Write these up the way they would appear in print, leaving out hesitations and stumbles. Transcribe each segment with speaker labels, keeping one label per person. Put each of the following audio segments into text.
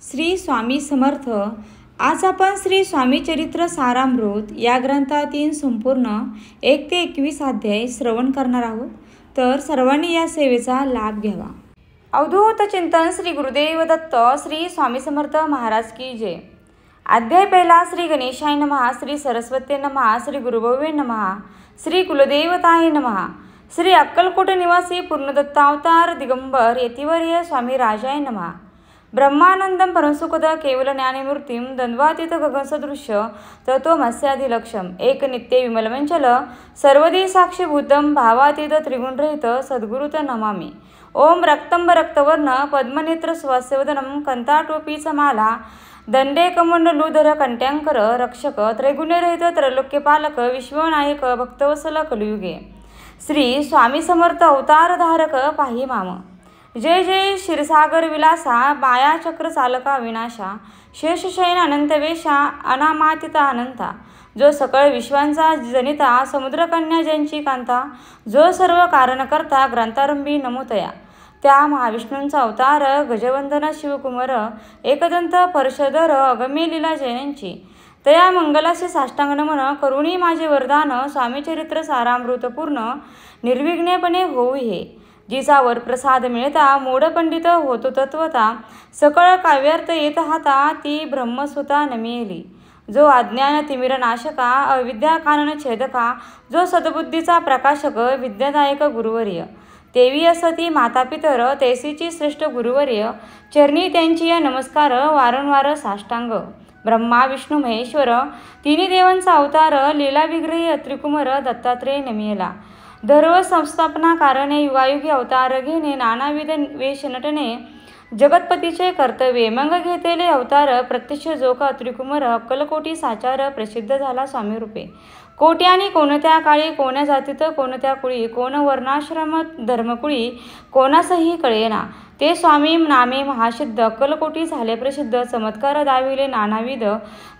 Speaker 1: श्री स्वामी समर्थ. आज आपण श्री स्वामी चरित्र सारामृत या ग्रंथातील संपूर्ण 1 ते 21 अध्याय श्रवण करणार आहोत. तर सर्वांनी या सेवेचा लाभ घ्यावा. अवधूत चिंतन. श्री गुरुदेव दत्त. श्री स्वामी समर्थ महाराज की जय. अध्याय पहिला. श्री गणेशाय नमः. श्री सरस्वती नमः. श्री गुरुभवे नमः. श्री कुलदेवताय नमः. श्री अक्कलकोट निवासी पूर्णदत्त अवतार दिगंबर यतिवर्य स्वामी राजाय नमः. ब्रह्मानंदम परमसुखद केवल ज्ञानमूर्तिम द्वंद्वातीत गगनसदृश्य तत्त्वमस्याधिलक्ष्यम एक नित्य विमलवंचल सर्वदी साक्षीभूतम भावातीत त्रिगुणरहित सद्गुरुत नमामि. ओम रक्तंब रक्तवर्ण पद्मनेत्र स्वास्यवदनम कंताटोपीच माला दंडे कमंडलूधर कंट्यांकर रक्षक त्रैगुण्यरहित त्रैलोक्यपालक विश्वनायक भक्तवत्सल कलियुगे श्री स्वामी समर्थ अवतारधारक पाही माम. जय जय क्षीरसागर विलासा बाया चक्र चालका विनाशा शेषशयन अनंतवेशा अनामातिता अनंता जो सकळ विश्वांचा जनिता समुद्रकन्या ज्यांची कांता जो सर्व कारण करता ग्रंथारंभी नमोतया. त्या महाविष्णूंचा अवतार गजवंदन शिवकुमार एकदंत परशधर अगम्य लीला जयंची तया मंगलाशी साष्टांग नमन करुणी माझे वरदान स्वामीचरित्र सारामृतपूर्ण निर्विघ्नपणे होऊ हे. जिचा वरप्रसाद मिळता मूढ पंडित होतो तत्वता सकळ काव्यार्थ येत हाता ती ब्रह्मसुता नमियेली. जो अज्ञान तिमिर नाशका अविद्या कानन छेदका जो सद्बुद्धीचा प्रकाशक विद्यादायक गुरुवर्य तेवी असती माता पितर तैसीची श्रेष्ठ गुरुवर्य चरणी त्यांची नमस्कार वारंवार साष्टांग. ब्रह्मा विष्णू महेश्वर तिन्ही देवांचा अवतार लीला विग्रही त्रिकुमार दत्तात्रेय नमियेला. धर्व संस्थापना कारणे युगायुगी अवतार घेणे नानाविध वेश नटणे जगतपतीचे कर्तव्य मंग घेतेले अवतार प्रत्यक्ष जोका त्रिकुमार अक्कलकोटी साचार प्रसिद्ध झाला स्वामी रूपे. कोट्यानी कोणत्या काळी कोण्या जातीत कोणत्या कुळी कोण वर्णाश्रम धर्मकुळी कोणासही कळेना ते स्वामी नामे महासिद्ध अक्कलकोटी झाले प्रसिद्ध चमत्कार दाविले नानाविध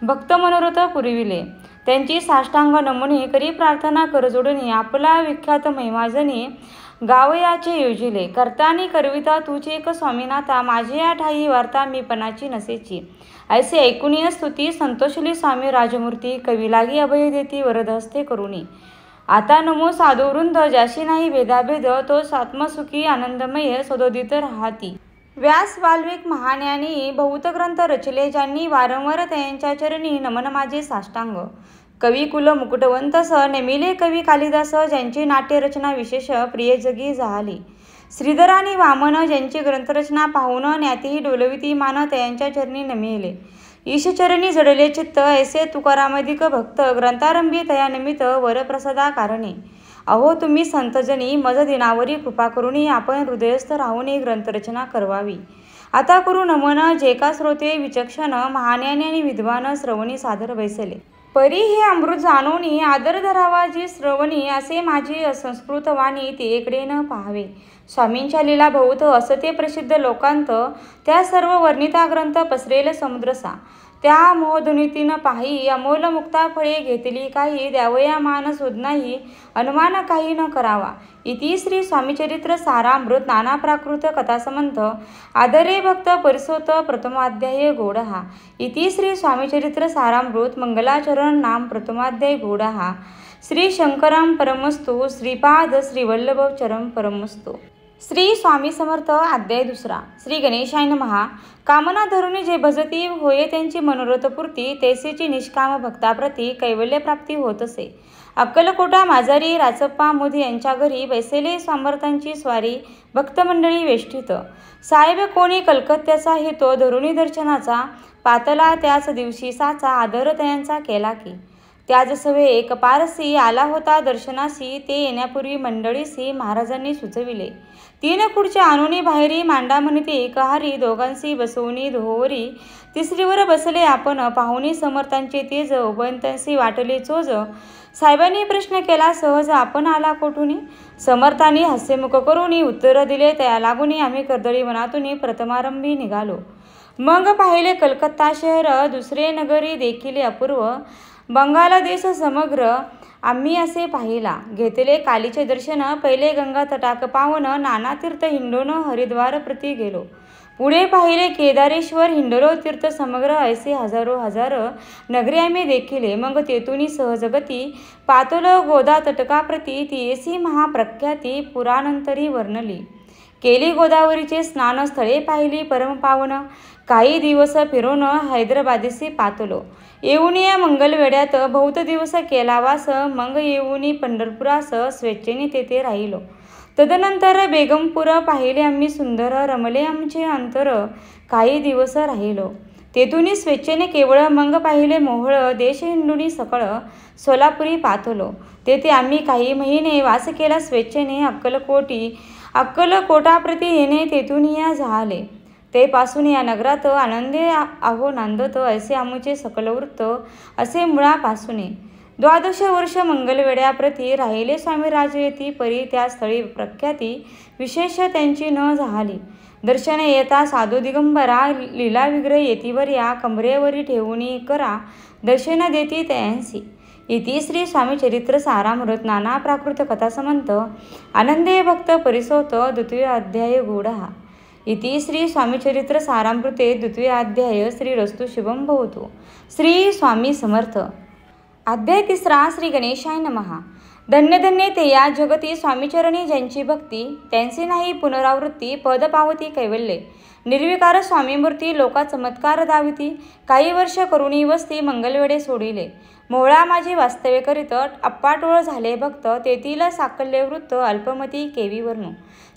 Speaker 1: भक्त मनोरथ पुरविले. त्यांची साष्टांग नमुने करी प्रार्थना करजोडणी आपला विख्यात महिमाजनी गावयाचे योजिले. करतानी करविता तुझे एक स्वामीनाथा माझे या ठाई वार्ता मी पणाची नसेची ऐसे ऐकुनी स्तुती संतोषली स्वामी राजमूर्ती कवी लागी अभय देती वरद हस्ते करुणी. आता नमो साधुवृंद ज्याशी नाही भेदाभेद तो आत्मसुखी आनंदमय सदोदित राहती. व्यास वाल्मिक महाज्ञानी बहुत ग्रंथ रचले ज्यांनी वारंवार त्यांच्या चरणी नमन माझे साष्टांग. कवी कुल मुकुटवंत स नेमिले कवी कालिदास ज्यांची नाट्यरचना विशेष प्रिय जगी झाली. श्रीधर आणि वामन ज्यांची ग्रंथरचना पाहून ज्ञातीही डोलविती मान त्यांच्या चरणी नमिले. ईशचरणी जडले चित्त ऐसे तुकारामधिक भक्त ग्रंथारंभी तया निमित्त वरप्रसादा कारणे. अहो तुम्ही संतजनी मज दिनावरी कृपा करुणी आपण हृदयस्थ राहून ग्रंथरचना करवावी. आता करू नमन जे का श्रोते विचक्षण महाज्ञानी आणि विद्वान श्रवणी सादर बैसले. परी हे अमृत जाणोनी आदर धरावा जी श्रवणी असे माझी असंस्कृत वाणी ते इकडे न पाहावे. स्वामींच्या लीला बहुत असते प्रसिद्ध लोकांत त्या सर्व वर्णिता ग्रंथ पसरेल समुद्रसा त्या मोहध्वनीतीन पाही अमोल मुक्ता फळे घेतली काही द्यावया मान शोध नाही अनुमान काही न करावा. इति श्री स्वामीचरित्र सारामृत नाना प्राकृत कथासमंत आदरे भक्त परिसोत प्रथमाध्याय गोडहा. इति श्री स्वामीचरित्र सारामृत मंगलाचरण नाम प्रथमाध्याय गोडहा. श्री शंकरम परमस्तु श्रीपाद श्रीवल्लभ चरम परमस्तु. श्री स्वामी समर्थ. अध्याय दुसरा. श्री गणेशाय नमः. कामना धरुणी जे भजती होय त्यांची मनोरथपूर्ती तैसेची निष्काम भक्ताप्रती कैवल्यप्राप्ती होत असे. अक्कलकोटा माजारी राचप्पा मोदी यांच्या घरी बैसेले समर्थांची स्वारी भक्तमंडळी वेष्टित. साहेब कोणी कलकत्त्याचा हे तो धरुणी दर्शनाचा पातला त्याच दिवशी साचा आदर त्यांचा केला की. त्याच सवे एक पारसी आला होता दर्शनासी ते येण्यापूर्वी मंडळीसी महाराजांनी सुचविले. 3 खुर्च्या आणुनी बाहेरी मांडा म्हणते एकहारी दोघांशी बसवणी धोवरी तिसरीवर बसले आपण पाहुणी समर्थांचे तेज उभयंतांशी वाटले चोज. साहेबांनी प्रश्न केला सहज आपण आला कोठुनी. समर्थांनी हास्यमुख करून उत्तर दिले त्या लागुनी आम्ही कर्दळी वनातून प्रथमारंभी निघालो. मग पाहिले कलकत्ता शहर दुसरे नगरी देखील अपूर्व बंगाल देश समग्र आम्ही असे पाहिला. घेतले कालीचे दर्शन पहिले गंगा तटाक पावन नाना तीर्थ हिंडून हरिद्वार प्रती गेलो. पुढे पाहिले केदारेश्वर हिंडलो तीर्थ समग्र ऐसे हजारो हजार नगरी आम्ही देखिले. मग तेथुनी सहजगती पातलो गोदा तटकाप्रती तियसी महाप्रख्याती पुराणंतरी वर्णली. केली गोदावरीचे स्नान स्थळे पाहिली परमपावन. काही दिवस फिरून हैदराबादेसी पातलो. येऊनी या मंगलवेड्यात बहुत दिवस केला वास. मग येऊनी पंढरपुरास स्वेच्छेने तेथे राहिलो. तदनंतर बेगमपूर पाहिले आम्ही सुंदर. रमले आमचे अंतर काही दिवस राहिलो. तेथुनी स्वेच्छेने केवळ. मग पाहिले मोहळ देश हिंडुनी सकळ. सोलापुरी पातलो. तेथे आम्ही काही महिने वास केला स्वेच्छेने. अक्कलकोटाप्रती येणे तेथून या झाले. ते पासून या नगरात आनंदे आहो नांदत असे आमचे सकल वृत्त असे मुळापासून. 12 वर्ष मंगलवेड्याप्रती राहिले स्वामी राजयती. परी त्या स्थळी प्रख्याती विशेष त्यांची न झाली. दर्शन येता साधू दिगंबरा लीला विग्रह येतीवर या कमरेवरी ठेवूनी करा दर्शन देती तयांसी. इति श्री स्वामी चरित्र सारामृत नाना प्राकृत कथासमंत आनंदे भक्त परिसोत द्वितीय अध्याय गूढः. इति श्री स्वामी चरित्र सारामृते द्वितीय अध्याय. श्रीरस्तु शुभं भवतु. श्री स्वामी समर्थ. अध्याय 3. श्री गणेशाय नमः. धन्य धन्य ते या जगती स्वामीचरणी ज्यांची भक्ती. त्यांचे नाही पुनरावृत्ती पद पावती कैवल्ये. निर्विकार स्वामीमूर्ती लोका चमत्कार दाविती. काही वर्ष करुणी वस्ती मंगलवेडे सोडिले. मोहळा माझी वास्तव्य करीत अप्पाटोळ झाले भक्त. तेथील साकल्य वृत्त अल्पमती केवीवरनु.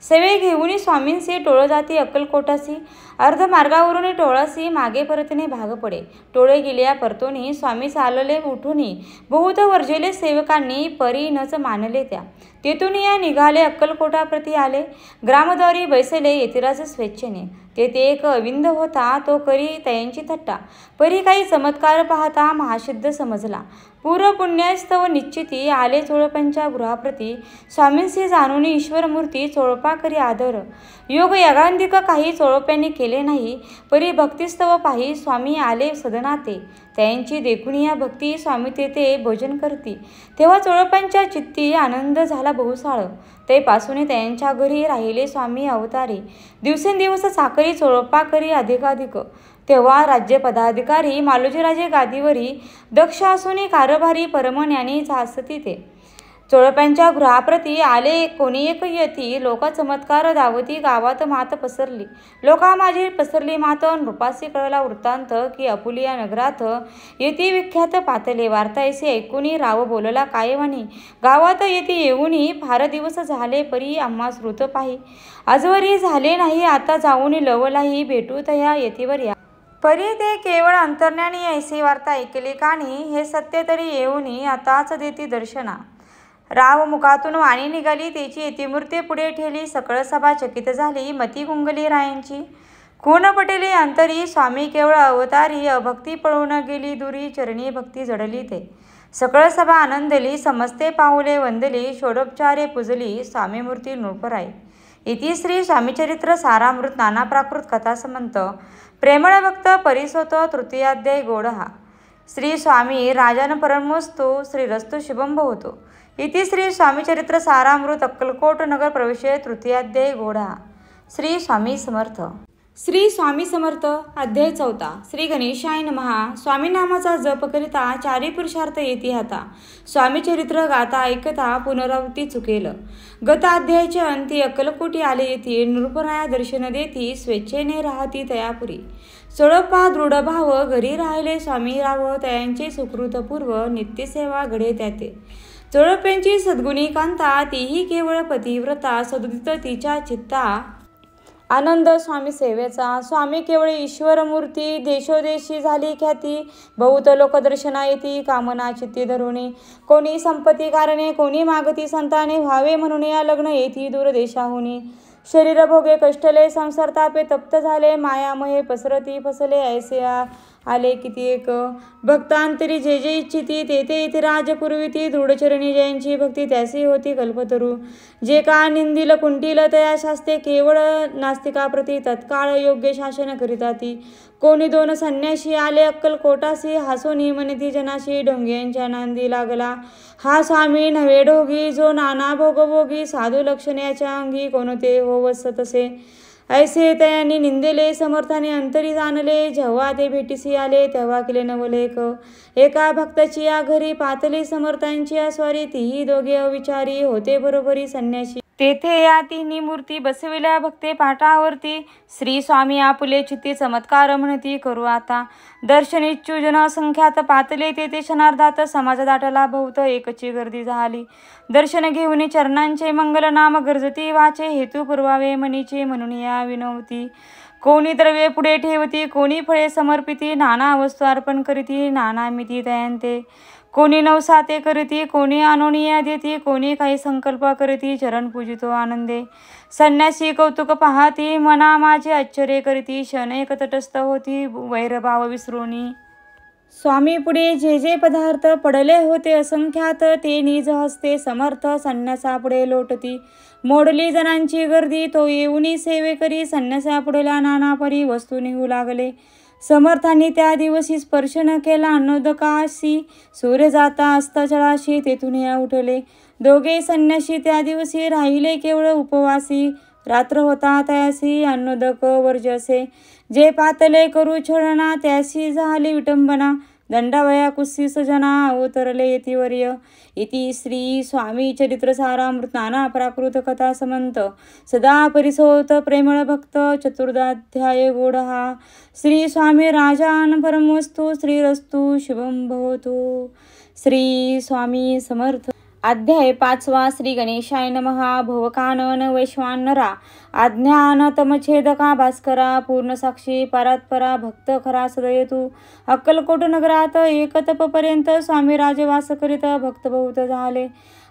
Speaker 1: सेवे घेऊनी स्वामींसी टोळ जाती अक्कलकोटासी. अर्ध मार्गावरून टोळासी मागे परतणे भाग पडे. टोळे गेल्या परतोनी स्वामी चालले उठूनी. बहुत वर्जेले सेवकांनी परी नच मानले त्या. तेथून या निघाले अक्कलकोटाप्रती आले. ग्रामद्वारी बैसले यतिराज स्वेच्छेने. तेथे एक अविंद होता तो करी तयांची थट्टा. परी काही चमत्कार पाहता महासिद्ध समजला. पूर्व पुण्यस्तव निश्चिती आले चोळपांच्या गृहाप्रती. स्वामींशी जाणून ईश्वरमूर्ती चोळपा करी आदर. योग यागांधिक काही चोळप्यांनी केले नाही. परी भक्तिस्तव पाही स्वामी आले सदनाते. त्यांची देखून या भक्ती स्वामी तेथे भोजन करती. तेव्हा चोळपांच्या चित्ती आनंद झाला बहुसाळ. ते पासून त्यांच्या घरी राहिले स्वामी अवतारी. दिवसेंदिवस चाकरी चोळपा करी अधिकाधिक. तेव्हा राज्यपदाधिकारी मालोजीराजे गादीवरी. दक्ष असून कारभारी परमज्ञानी असती ते. चोळप्यांच्या गृहाप्रती आले कोणी एक यती. लोका चमत्कार दावती गावात मात पसरली. लोका माझी पसरली मात. नृपासी कळला वृत्तांत की अपुलिया नगरात येती विख्यात पातले. वार्तायसी ऐकूनी राव बोलला कायवानी. गावात येती येऊनी फार दिवस झाले. परी आम्हा श्रुत पाही. आजवरी झाले नाही आता जाऊन लवलाही. भेटू तया येतीवर या. परी ते केवळ अंतर्ज्ञानी ऐसी वार्ता ऐकली कानी. हे सत्य तरी येऊनी आताच देती दर्शना. राव मुखातून वाणी निघाली त्याची. यतिमूर्ती पुढे ठेली. सकळ सभा चकित झाली. मती गुंगली रायांची. खून पटेली अंतरी. स्वामी केवळ अवतारी. अभक्ती पळून गेली दुरी. चरणी भक्ती जडली ते. सकळ सभा आनंदली. समस्ते पाऊले वंदली. षोडोपचारे पूजली स्वामीमूर्ती नृपराई. इति श्री स्वामीचरित्र सारामृत नाना प्राकृत कथासमंत प्रेमळ भक्त परिसोत तृतीयाध्याय गूढः. श्री स्वामी राजन परमोस्तु. श्रीरस्तु शुभं भवतु. इति श्री स्वामीचरित्र सारामृत अक्कलकोट नगर प्रवेश तृतीयाध्याय गूढः. श्री स्वामी समर्थ. श्री स्वामी समर्थ. अध्याय 4. श्री गणेशाय नमः. स्वामी नामाचा जप करिता चारी पुरुषार्थ येती हाता. स्वामी चरित्र गाता ऐकता पुनरावृत्ती चुकेल. गत अध्यायाच्या अंती अक्कलकोटी आले येती. नृपराया दर्शन देती. स्वेच्छेने राहती तयापुरी. चोळपा दृढ भाव घरी राहिले स्वामी राव. तयांचे सुकृतपूर्व नित्यसेवा घडे त्याते. चोळप्यांची सद्गुणी कांता. तीही केवळ पतिव्रता. सदुदित तिच्या चित्ता आनंद स्वामी सेवेचा. स्वामी केवळ ईश्वरमूर्ती. देशोदेशी झाली ख्याती. बहुत लोक दर्शना येती कामना चित्ती धरुणी. कोणी संपत्ती कारणे कोणी मागती संताने व्हावे म्हणून या लग्न येती दूरदेशाहुनी. शरीर भोगे कष्टले संसार तापे तप्त झाले. मायामहे पसरती फसले ऐसे आले किती एक. भक्तांतरी जे जे इच्छिती ते ते इतिराज पुरविती. दृढचरणी जयांची भक्ती त्यासी होती कल्पतरू. जे का निंदिल कुंटील तया शास्ते. केवळ नास्तिकाप्रती तत्काळ योग्य शासन करिताती. कोणी 2 संन्यासी आले अक्कलकोटासी. हासोनी म्हणती जनाशी ढोंग्यांच्या नांदी लागला. हा स्वामी नव्हे ढोगी जो नाना भोगभोगी. साधू लक्षण्याच्या अंगी कोणते होवस तसे. ऐसे तयांनी निंदिले समर्थाने अंतरी जाणले. जेव्हा ते भेटीसी आले तेव्हा केले नवलेख. एका भक्ताची या घरी पातली समर्थांची या स्वारी. तीही दोघे अविचारी होते बरोबरी संन्यासी. तेथे या तिन्ही मूर्ती बसविल्या भक्ते पाटावरती. श्री स्वामी आपुले चित्ती चमत्कार म्हणती करू आता. दर्शन इच्छू जन असंख्यात पातले तेथे क्षणार्धात. समाज दाटला बहुत एकची गर्दी झाली. दर्शन घेऊन चरणांचे मंगल नाम गरजती वाचे. हेतू पुरवावे मनीचे म्हणून या विनवती. कोणी द्रव्ये पुढे ठेवती, कोणी फळे समर्पिती. नाना वस्तू अर्पण करीती, नाना मिती दयांते. कोणी नवसाते करीती, कोणी अनोनिया देती. कोणी काही संकल्प करीती, चरण पूजितो आनंदे. संन्यासी कौतुक पाहती, मना माझे आश्चर्य करीती. क्षणेक तटस्थ होती, वैरभाव विसरूनी. स्वामी पुढे जे जे पदार्थ पडले होते असंख्यात. ते निज हस्ते समर्थ संन्यासापुढे लोटती. मोडली जणांची गर्दी, तो येऊनी सेवे करी. संन्यासापुढल्या नाना परी वस्तू निघू लागले. समर्थांनी त्या दिवशी स्पर्श न केला अन्नोदकाशी. सूर्य जाता अस्ताचळाशी तेथून या उठले. दोघे संन्यासी त्या दिवशी राहिले केवळ उपवासी. रात्र होता त्यासी अन्नोदक वर्जसे. जे पातले करू छळना त्यासी झाली विटंबना. दंडावया कुस्सीस जना अवतरले यतिवर्य. इति श्री स्वामी चरित्र सारामृत नाना प्राकृत कथा समंत. सदा परिसोत प्रेमळ भक्त चतुर्दाध्याय गोड हा. श्री स्वामी राजान परमवस्तु. श्रीरस्तु शुभम भवतु. श्री स्वामी समर्थ. अध्याय 5. श्री गणेशाय नमः. भवकानन वैश्वानरा आज्ञान तमछेदका भास्करा. पूर्णसाक्षी परात्परा भक्त खरा सदयतु. अक्कलकोट नगरात एक तपपर्यंत स्वामी राजवास करीत भक्त बहुत झाले.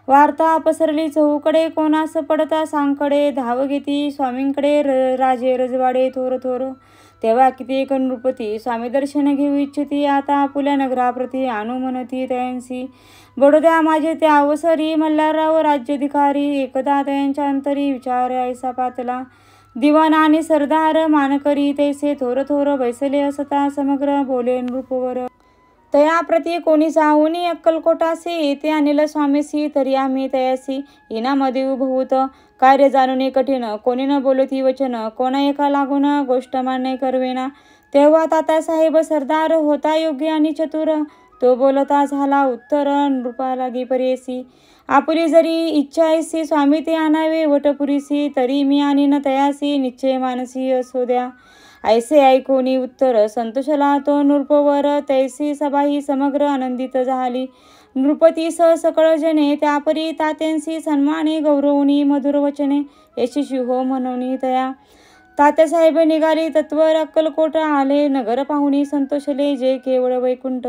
Speaker 1: वार्ता पसरली चहूकडे, कोणास पडता सांकडे. धाव घेती स्वामींकडे राजे रजवाडे थोर थोर. तेव्हा कित्येक नृपती स्वामी दर्शन घेऊ इच्छिती. आता आपुल्या नगराप्रती आणू म्हणती तयांसी. बडोद्या माझे त्या अवसरी मल्हारराव राज्याधिकारी. एकदा तयांच्या अंतरी विचार ऐसा पातला. दिवाण आणि सरदार मानकरी तैसे थोर थोर बैसले असता. समग्र बोले नृपवर. तयाप्रती कोणी जाऊनी अक्कलकोटासी. येथे आणले स्वामीसी तरी आम्ही तयासी. इनामध्ये उभवूत कार्य जाणून कठीण. कोणी न बोलती वचन, कोणा एका लागून गोष्ट मान्य करवेना. तेव्हा तात्यासाहेब सरदार होता योग्य आणि चतुर. तो बोलता झाला उत्तर नृपा लागी परेसी. आपुली जरी इच्छा ऐसी स्वामी ते आणावे वटपुरीसी. तरी मी आणीन तयासी निश्चय मानसी असो द्या. ऐसे ऐकूनी उत्तर संतोषला तो नृपवर. तैसी सभाही समग्र आनंदित झाली. नृपतीस सकळ जने त्यापरी तात्यांसी सन्माने गौरवनी मधुर वचने. यशस्वी हो म्हणून तया. तात्यासाहेब निघाली तत्वर अक्कलकोट आले. नगर पाहुणी संतोषले जे केवळ वैकुंठ.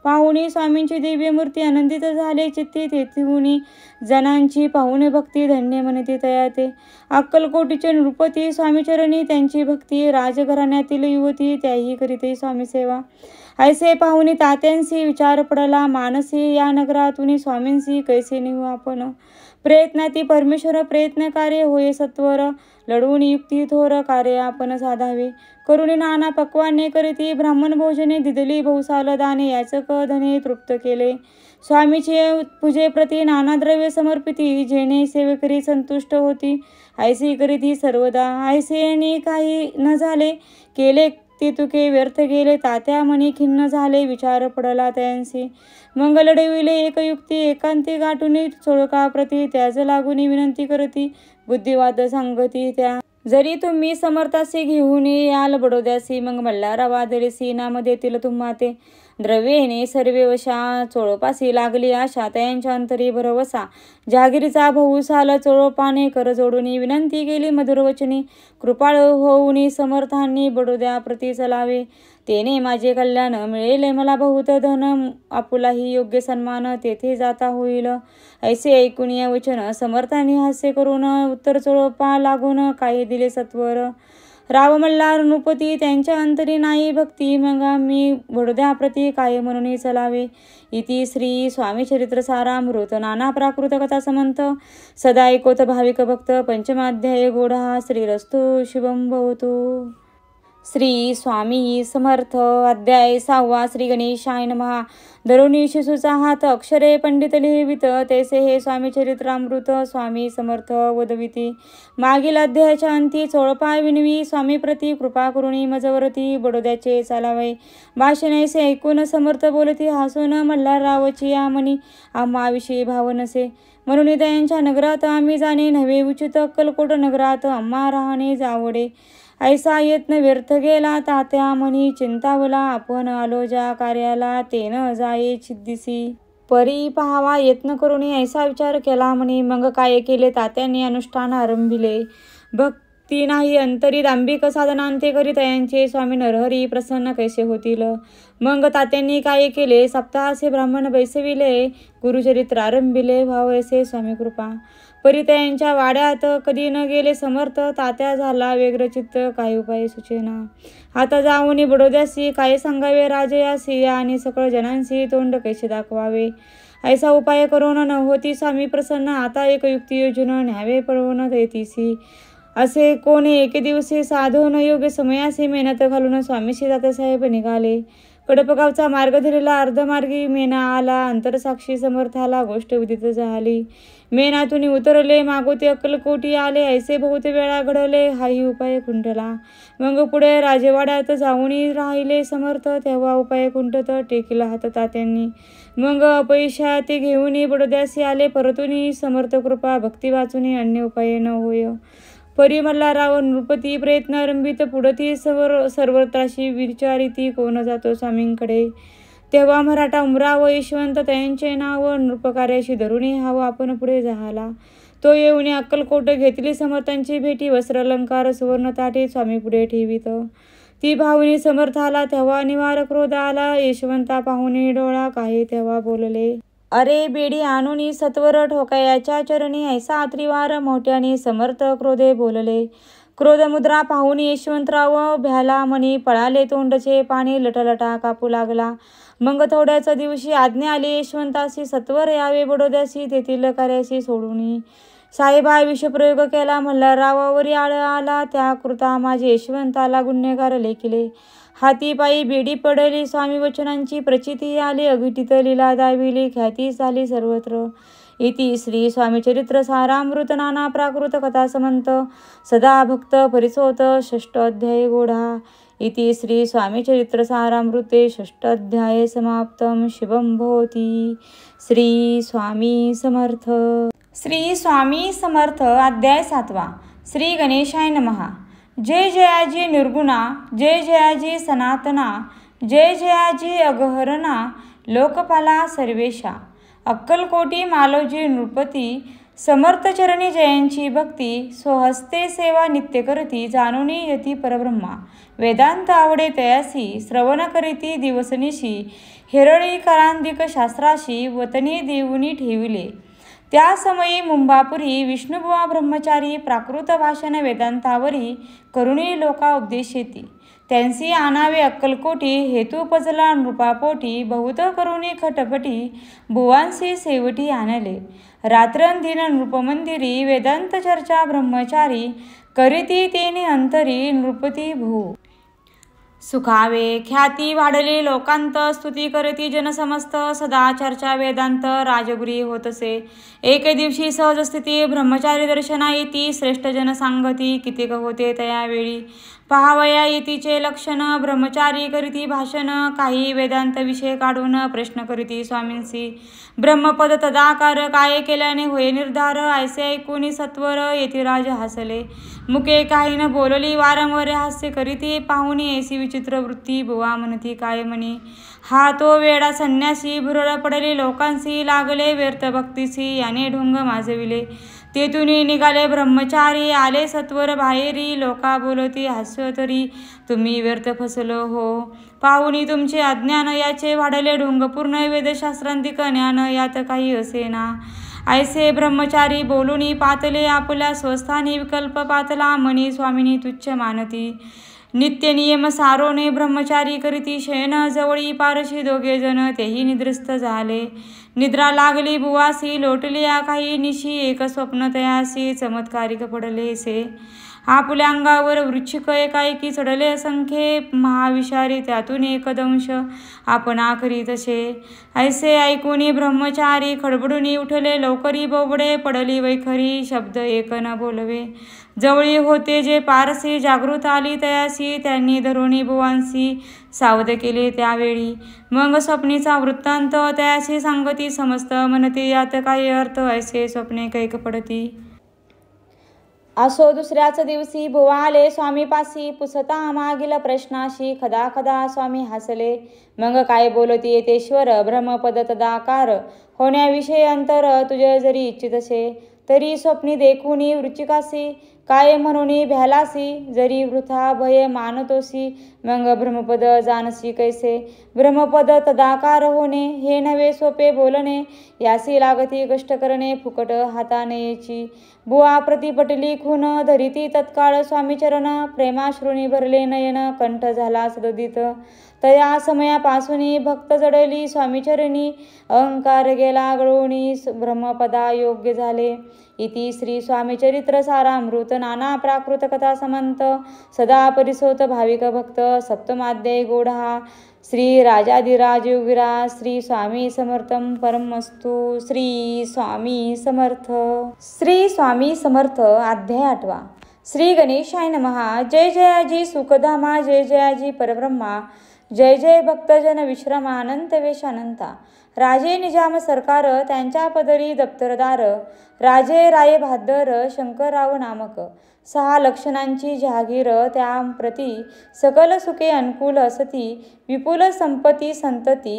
Speaker 1: पाहुणी स्वामींची दिव्य मूर्ती आनंदित झाले चित्ती. तेथुनी जनांची पाहुणे भक्ती धन्य म्हणते तया ते. अक्कलकोटीचे नृपती स्वामीचरणी त्यांची भक्ती. राजघराण्यातील युवती त्याही करीते स्वामी सेवा. ऐसे पाहुणी तात्यांसी विचार पडला मानसी. या नगरातून स्वामींसी कैसे निघू आपण. प्रयत्नाती परमेश्वर प्रयत्न कार्य होय सत्वर. लढवून युक्ती थोर कार्य आपण साधावे. करुणी नाना पक्वाने करीती. ब्राह्मण भोजने दिदली बहुसाल दाने. याचक धने तृप्त केले. स्वामीचे पूजेप्रती नाना द्रव्य समर्पिती. जेणे सेवेकरी संतुष्ट होती. ऐसे करीती सर्वदा. ऐसेने काही न झाले केले ते तुके व्यर्थ गेले. तात्या मनी खिन्न झाले विचार पडला त्यांसी. मग लढविले एक युक्ती एकांती गाठुनी. चोळकाप्रती त्याज लागून विनंती करती. बुद्धिवाद सांगती त्या. जरी तुम्ही समर्थासी घेऊन याल बडोद्यासी. मग मल्हाररावा दरेसी नाम देतील तुम्हा ते. द्रव्येने सर्वे वशा. चोळपासी लागली आशा तयांच्या अंतरी भरवसा. जहागिरीचा बहुसाल चोळपाने कर जोडून विनंती केली मधुरवचनी. कृपाळ होऊन समर्थांनी बडोद्या प्रती चलावे. तेने माझे कल्याण मिळेल मला बहुत धन. आपुलाही योग्य सन्मान तेथे जाता होईल. ऐसे ऐकून या वचन समर्थांनी हास्य करून उत्तर चोळपा लागून काही दिले सत्वर. राव मल्हार नृपती त्यांच्या अंतरी नाही भक्ती. मग आम्ही बडोद्याप्रती काय म्हणून चलावे. इति श्री स्वामी चरित्र सारामृत नाना प्राकृत कथा समंत. सदा ऐकोत भाविक भक्त. पंचमाध्याय गोड हा. श्रीरस्तु शुभम भवतु. श्री स्वामी समर्थ. अध्याय 6. श्री गणेशाय नमः. धरुणी शिशूचा हात अक्षरे पंडित लिहिवित, तैसे हे स्वामी चरित्रामृत स्वामी समर्थ वदविती. मागील अध्यायाच्या अंती चोळपाय विनवी, स्वामी प्रती कृपा करुणी मजवरती बडोद्याचे चालावे. भाषणैसे ऐकून समर्थ बोलती, हसून मल्हाररावची या मनी आम्हाविषयी भाव नसे. म्हणून त्यांच्या नगरात आम्ही जाणे नव्हे उचित, अक्कलकोट नगरात आम्हा राहणे जावडे. ऐसा यत्न व्यर्थ गेला तात्या मनी, चिंतावला आपण आलो ज्या कार्याला तेन जाये छिद्दिसी. परी पहावा यत्न करून ऐसा विचार केला म्हणे, मग काय केले तात्यांनी अनुष्ठान आरंभिले. भक्ती नाही अंतरी दांभिक साधनांते करीत यांचे स्वामी नरहरी प्रसन्न कैसे होतील. मग तात्यांनी काय केले, सप्ताहाचे ब्राह्मण बैसविले, गुरुचरित्र आरंभिले, भाव ऐसे स्वामी कृपा. परितयांच्या वाड्यात कधी न गेले समर्थ, तात्या झाला व्यग्रचित्त काही उपाय सुचेना. आता जाऊन बडोद्यासी काय सांगावे राजयासी, आणि सकळ जनांशी तोंड कैसे दाखवावे. ऐसा उपाय करून न होती स्वामी प्रसन्न, आता एक युक्ती योजून न्यावे पळवून येतीसी. असे कोणी एके दिवशी साधून योग्य समयासी मेहनत घालून स्वामीशी तात्यासाहेब निघाले. कडपगावचा मार्ग धरला, अर्धमार्गी मेना आला, अंतरसाक्षी समर्थाला गोष्ट उदित झाली. मेनातून उतरले, मागोते अक्कलकोटी आले, ऐसे बहुत वेळा घडले, हाही उपाय खुंटला. मग पुढे राजवाड्यात जाऊन राहिले समर्थ, तेव्हा उपाय खुंटत टेकिला हात तात्यांनी. मग अपयशा ते घेऊन बडोद्यासी आले, परतून समर्थ कृपा भक्ती वाचून अन्य उपाय न होय. परी मल्हारराव नृपती प्रयत्न आरंभित, पुढती सर्वत्राशी विचारिती कोण जातो स्वामींकडे. तेव्हा मराठा उमरा व यशवंत त्यांचे नाव, नृपकार्याशी धरुणी हवा आपण पुढे झाला. तो येऊन अक्कलकोट घेतली समर्थांची भेटी, वस्त्र अलंकार सुवर्ण ताटे स्वामी पुढे ठेवित. ती भावनी समर्थाला तेव्हा निवार क्रोध आला, यशवंता पाहुणे डोळा काही तेव्हा बोलले. अरे बेडी आणून सत्वर ठोकायाच्या चरणी, ऐसा त्रिवार मोठ्याने समर्थ क्रोधे बोलले. क्रोधमुद्रा पाहून यशवंतराव भ्याला मनी, पळाले तोंडचे पाणी लटलटा कापू लागला. मग थोड्याच दिवशी आज्ञा आली यशवंतासी, सत्वर यावे बडोद्यासी, तेथील कार्याशी सोडून. साहेबा विषप्रयोग केला मल्हाररावावरी आळ आला, त्या कृता माझे यशवंताला गुन्हेगार लेखिले. हाती पायी बेडी पडली, स्वामी वचनांची प्रचिती आली, अघटित लीला दाविली, ख्याती झाली सर्वत्र. इति श्री स्वामी चरित्र सारामृत नाना प्राकृत कथा समंत सदा भक्त परिसोत 6 अध्याय गोढा. इति श्री स्वामी चरित्र सारामृते 6 अध्याय समाप्तम. शुभम भवती. श्री स्वामी समर्थ. श्री स्वामी समर्थ. अध्याय 7. श्री गणेशाय नमः. जय जयाजी निर्गुणा, जय जयाजी सनातना, जय जयाजी अगहरणा, लोकपाला सर्वेशा. अक्कलकोटी मालोजी नृपती, समर्थचरणी जयांची भक्ती, स्वहस्ते सेवा नित्य करती, जाणूनी यती परब्रह्मा. वेदांत आवडे तयासी, श्रवण करीती दिवसनिशी, हेरळी करांदिक शास्त्राशी, वतनी देऊनी ठेविले. त्या समयी मुंबापुरी विष्णुबुवा ब्रह्मचारी, प्राकृत भाषण वेदांतावरी, करुणी लोका उपदेशेती. त्यांसी आणावे अक्कलकोटी, हेतू पजला नृपापोटी, बहुत करुणी खटपटी, बुवांसी सेवटी आणले. रात्रंदिन नृपमंदिरी, वेदांत चर्चा ब्रह्मचारी, करीती तेने अंतरी नृपती भू. सुखावे ख्याती वाढली लोकांत, स्तुती करती जनसमस्त, सदा चर्चा वेदांत राजगुरी होतसे. एक दिवशी सहज स्थिती ब्रह्मचारी दर्शना येती, श्रेष्ठ जन सांगती, कितीक होते तयावेळी. पहावया येतीचे लक्षण, ब्रह्मचारी करीती भाषण, काही वेदांत विषय काढून प्रश्न करीती स्वामींसी. ब्रह्मपद तदाकार, काय केल्याने होय निर्धार, ऐसे ऐकून सत्वर यतिराज हसले. मुके काही न बोलली, वारंवार हास्य करीती, पाहुन ऐसी विचित्र वृत्ती, बुवा म्हणती काय म्हणे. हा तो वेडा संन्यासी, भुरळ पडली लोकांसी, लागले व्यर्थ भक्तीसी, याने ढोंग माजविले. तेथून निघाले ब्रह्मचारी, आले सत्वर बाहेरी, लोका बोलती हास्य तरी, तुम्ही व्यर्थ फसलो हो. पाहुनी तुमचे अज्ञान, याचे वाढले ढोंग पूर्ण, वेदशास्त्रांतिक ज्ञान यात काही असेना. ऐसे ब्रह्मचारी बोलूनी पातले, आपल्या स्वस्थानी विकल्प पातला, मनी स्वामिनी तुच्छ मानती. नित्य नियम सारोने ब्रह्मचारी करीती शयन, जवळी पारशी दोघे जण तेही निद्रस्त झाले. निद्रा लागली बुवासी, लोटली काही निशी, एक स्वप्न तयासी, चमत्कारिक पडले से. आपल्या अंगावर वृश्चिक एकाएकी चढले असंख्य महाविषारी, त्यातून एक दंश आपण आखरी तसे. ऐसे ऐकूनी ब्रह्मचारी खडबडून उठले, लवकरी बोबडे पडली वैखरी, शब्द एक न बोलवे. जवळी होते जे पारसी, जागृत आली तयासी, त्यांनी धरुणी बुवांसी सावध केले त्यावेळी. मग स्वप्नीचा वृत्तांत तयासी सांगती, समस्त म्हणते यात काही अर्थ, ऐसे स्वप्ने कैक पडती. असो दुसऱ्याच दिवशी बुवा आले स्वामीपासी, पुसता मागील प्रश्नाशी, खदा खदा स्वामी हसले. मग काय बोलती येतेश्वर, ब्रह्मपद तदाकार होण्याविषयी अंतर तुझे जरी इच्छितसे, तरी स्वप्नी देखुनी वृश्चिकासी, काय म्हणून भ्यालासी, जरी वृथा भय मानतोसी, मग ब्रह्मपद जानसी कैसे. ब्रह्मपद तदाकार होणे हे नव्हे सोपे बोलणे, यासी लागती कष्ट करणे फुकट हातानेची. बुवा प्रतिपटली खून धरिती तत्काळ स्वामीचरण, प्रेमाश्रुनी भरले नयन, कंठ झाला सददित. तया समयापासून भक्त जडली स्वामीचरणी, अहंकार गेला गळूनी, ब्रह्मपदा योग्य झाले. इति श्री स्वामीचरित्र सारामृत नाना प्राकृत कथा समंत, सदा परिसोत भाविक भक्त, सप्तमाध्याय गोढा. श्री राजाधिराज योगिराज श्री स्वामी समर्थं परमस्तु. श्री स्वामी समर्थ. श्री स्वामी समर्थ. अध्याय 8. श्री गणेशाय नमः. जय जयाजी सुखधामा, जय जयाजी परब्रह्मा, जय जय भक्तजन विश्रमा, अनंत वेशानंता. राजे निजाम सरकार, त्यांच्या पदरी दप्तरदार, राजे राये भाद्दर, शंकरराव नामक. 6 लक्षणांची जहागीर, त्याप्रती सकल सुखे अनुकूल असती, विपुल संपत्ती संतती,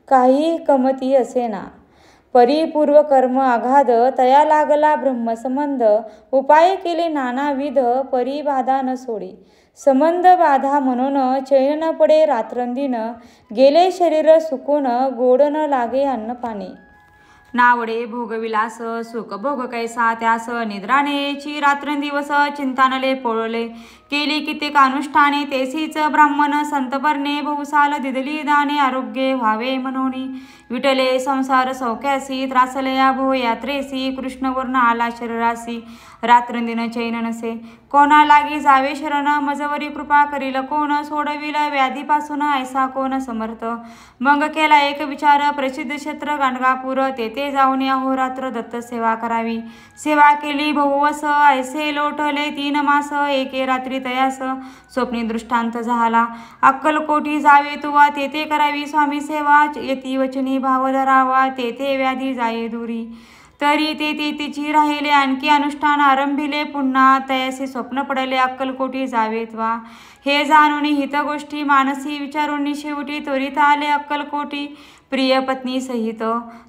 Speaker 1: काही कमती असेना. परिपूर्व कर्म आघाद, तया लागला ब्रह्मसंबंध, उपाय केले नानाविध, परी बाधा न सोडी. संबंध बाधा म्हणून चैन न पडे रात्रंदिन, गेले शरीर सुकून, गोड न लागे अन्न पाणी. नावडे भोगविलास, सुख भोग कैसा त्यास, निद्रानेची रात्रंदिवस, चिंतानले पोळले, केली कित्येक अनुष्ठाने, तेसीच ब्राह्मण संतपरणे, बहुसाल दिदली दाने, आरोग्य व्हावे म्हणून. विटले संसार सौख्यासी, त्रासलया भो यात्रेसी, कृष्णवर्ण आला शरीरासी, रात्रंदिन चैन नसे. कोणा लागी जावे शरण, मजवरी कृपा करील कोण, सोडविल व्याधीपासून ऐसा कोण समर्थ. मग केला एक विचार, प्रसिद्ध क्षेत्र गाणगापूर, तेथे जाऊन अहोरात्र दत्त सेवा करावी. सेवा केली बहुवस, ऐसे लोटले 3 मास, एके रात्री तयास स्वप्नी दृष्टांत झाला. अक्कलकोटी जावे तुवा, तेथे करावी स्वामी सेवा, येती वचनी भाव धरावा, तेथे व्याधी जाये दूरी. तरी ते तिची राहिले आणखी अनुष्ठान आरंभिले, पुन्हा तयासे स्वप्न पडले अक्कलकोटी जावेत्वा. हे जाणून हित गोष्टी मानसी विचारून, शेवटी त्वरित आले अक्कलकोटी प्रिय पत्नी सहित.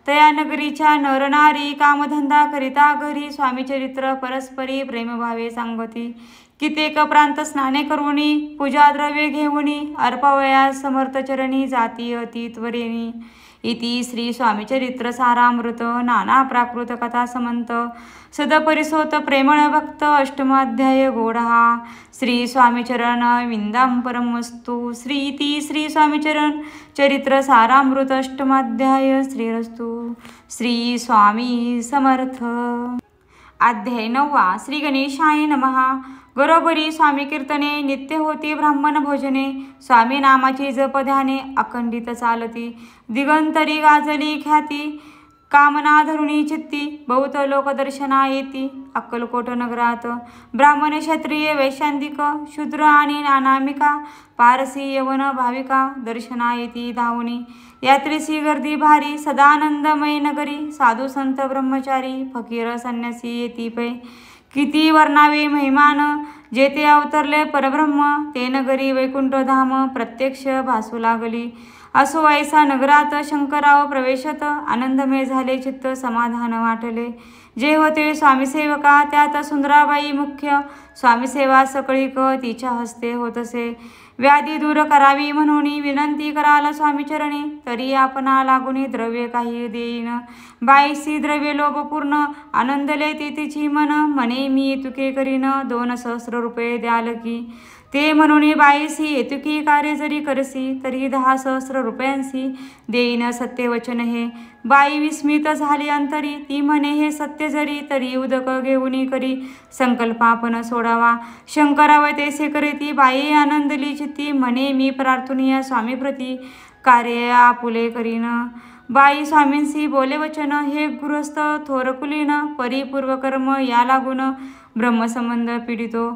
Speaker 1: तया नगरीच्या नरनारी, कामधंदा करिता घरी, स्वामीचरित्र परस्परी प्रेमभावे सांगती. कित्येक प्रांत स्नाने करूनी, पूजा द्रव्ये घेऊनी, अर्पवया समर्थचरणी, जाती अति त्वरेनी. इति श्री स्वामीचरित्र सारामृत नाना प्राकृत कथा समंत, सदपरिसोत प्रेमळ भक्त, अष्टमाध्याय गोढा. श्री स्वामीचरण विंदाम परमस्तु. श्री इति श्री स्वामीचरण चरित्र सारामृत अष्टमाध्याय श्रीरस्तु. श्री स्वामी समर्थ. अध्याय 9. श्री गणेशाय नमः. घरोघरी स्वामी कीर्तने, नित्य होती ब्राह्मण भोजने, स्वामी नामाची जप ध्याने अखंडित चालती. दिगंतरी गाजली ख्याती, कामना धरुणी चित्ती, बहुत लोक दर्शना येती अक्कलकोट नगरात. ब्राह्मण क्षत्रिय वैशांतिक, शूद्र आणि अनामिका, पारसी यवन भाविका दर्शना येती धावणी. यात्रेसी गर्दी भारी, सदानंदमय नगरी, साधू संत ब्रह्मचारी, फकीर संन्यासी येती पै. किती वर्णावे महिमान, जेथे अवतरले परब्रह्म, ते नगरी वैकुंठ धाम प्रत्यक्ष भासू लागली. असो ऐसा नगरात शंकरराव प्रवेशत, आनंदमय झाले चित्त, समाधान वाटले. जे होते स्वामीसेवका, त्यात सुंदराबाई मुख्य. स्वामीसेवा सकळीक तिच्या हस्ते होतसे. व्याधी दूर करावी म्हणून विनंती कराल स्वामीचरणी, तरी आपणा लागून द्रव्य काही देईन. बाईसी द्रव्य लोभपूर्ण, आनंदले ते तिची मन, म्हणे मी तुके करीन, 2 सहस्र रुपये द्याल की. ते म्हणून बाईसी येतुकी कार्य जरी करसी तरी 10,000 रुपयांसी देईन सत्य वचन हे. बाई विस्मित झाली अंतरी, ती म्हणे हे सत्य जरी तरी उदक घेऊन करी संकल्प आपण सोडावा. शंकरावय तेसे करे ती बाई आनंदली चित्ती, म्हणे मी प्रार्थनीय स्वामीप्रती कार्य आपुले करीन. बाई स्वामींसी बोले वचन, हे गृहस्थ थोरकुलीन परिपूर्वकर्म या लागून ब्रह्मसंबंध पीडितो.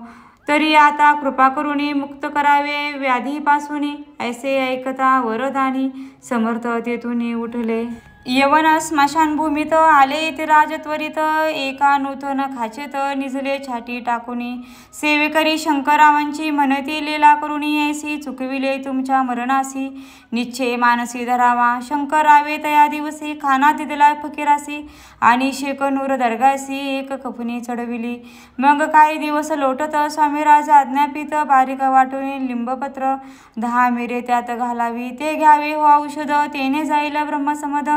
Speaker 1: तरी आता कृपा करुणी मुक्त करावे व्याधीपासून. ऐसे ऐकता वरदानी समर्थ तेथून उठले. यवन स्मशानभूमीत आले यतिराज त्वरित, एका नूतन खाचेत निजले छाटी टाकुनी. सेवेकरी शंकरावांची म्हणती लीला करुणी, ऐसी चुकविले तुमच्या मरणासी निश्चय मानसी धरावा. शंकरावे तया दिवसी खाना दिदला फकीरासी, आणि शेकनूर दर्गासी एक कफनी चढविली. मग काही दिवस लोटत स्वामीराज आज्ञापित, बारीक वाटून लिंबपत्र 10 मिरे त्यात घालावी. ते घ्यावे हो औषध, तेने जाईल ब्रह्मसमद.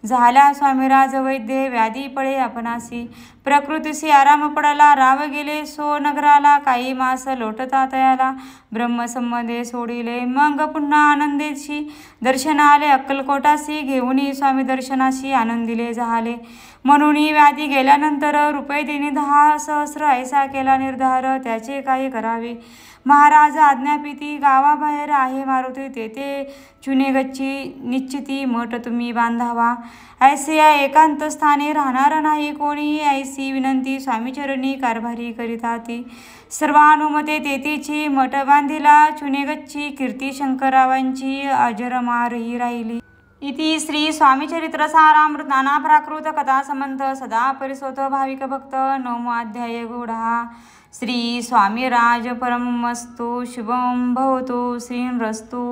Speaker 1: झाला स्वामीराज वैद्य व्याधी पळे आपणासी, प्रकृतीसी आराम पडला राव गेले सो नगराला. काही मास लोटता तयाला ब्रह्मसंबंधे सोडिले. मग पुन्हा आनंदेशी दर्शन आले अक्कलकोटासी, घेऊन स्वामी दर्शनाशी आनंदिले झाले. म्हणून व्याधी गेल्यानंतर रुपये देणे 10,000 ऐसा केला निर्धार, त्याचे काही करावे. महाराज आज्ञापिती गावाबाहेर आहे मारुती, तेथे चुनेगच्ची निश्चिती मठ तुम्ही बांधावा. ऐसे या एकांत स्थानी राहणार नाही कोणी, ऐसी विनंती स्वामीचरणी कारभारी करिता ती. सर्वानुमते तेथीची मठ बांधिला चुनेगच्ची, कीर्ती शंकरावांची अजरमारही राहिली. इति श्री स्वामीचरित्र सारामृत नाना प्राकृत कथा संबंध सदा परिसोत भाविक भक्त. 9वा अध्याय गूढा. श्री स्वामीराज परमस्तु शुभम भवतु श्रीरस्तु.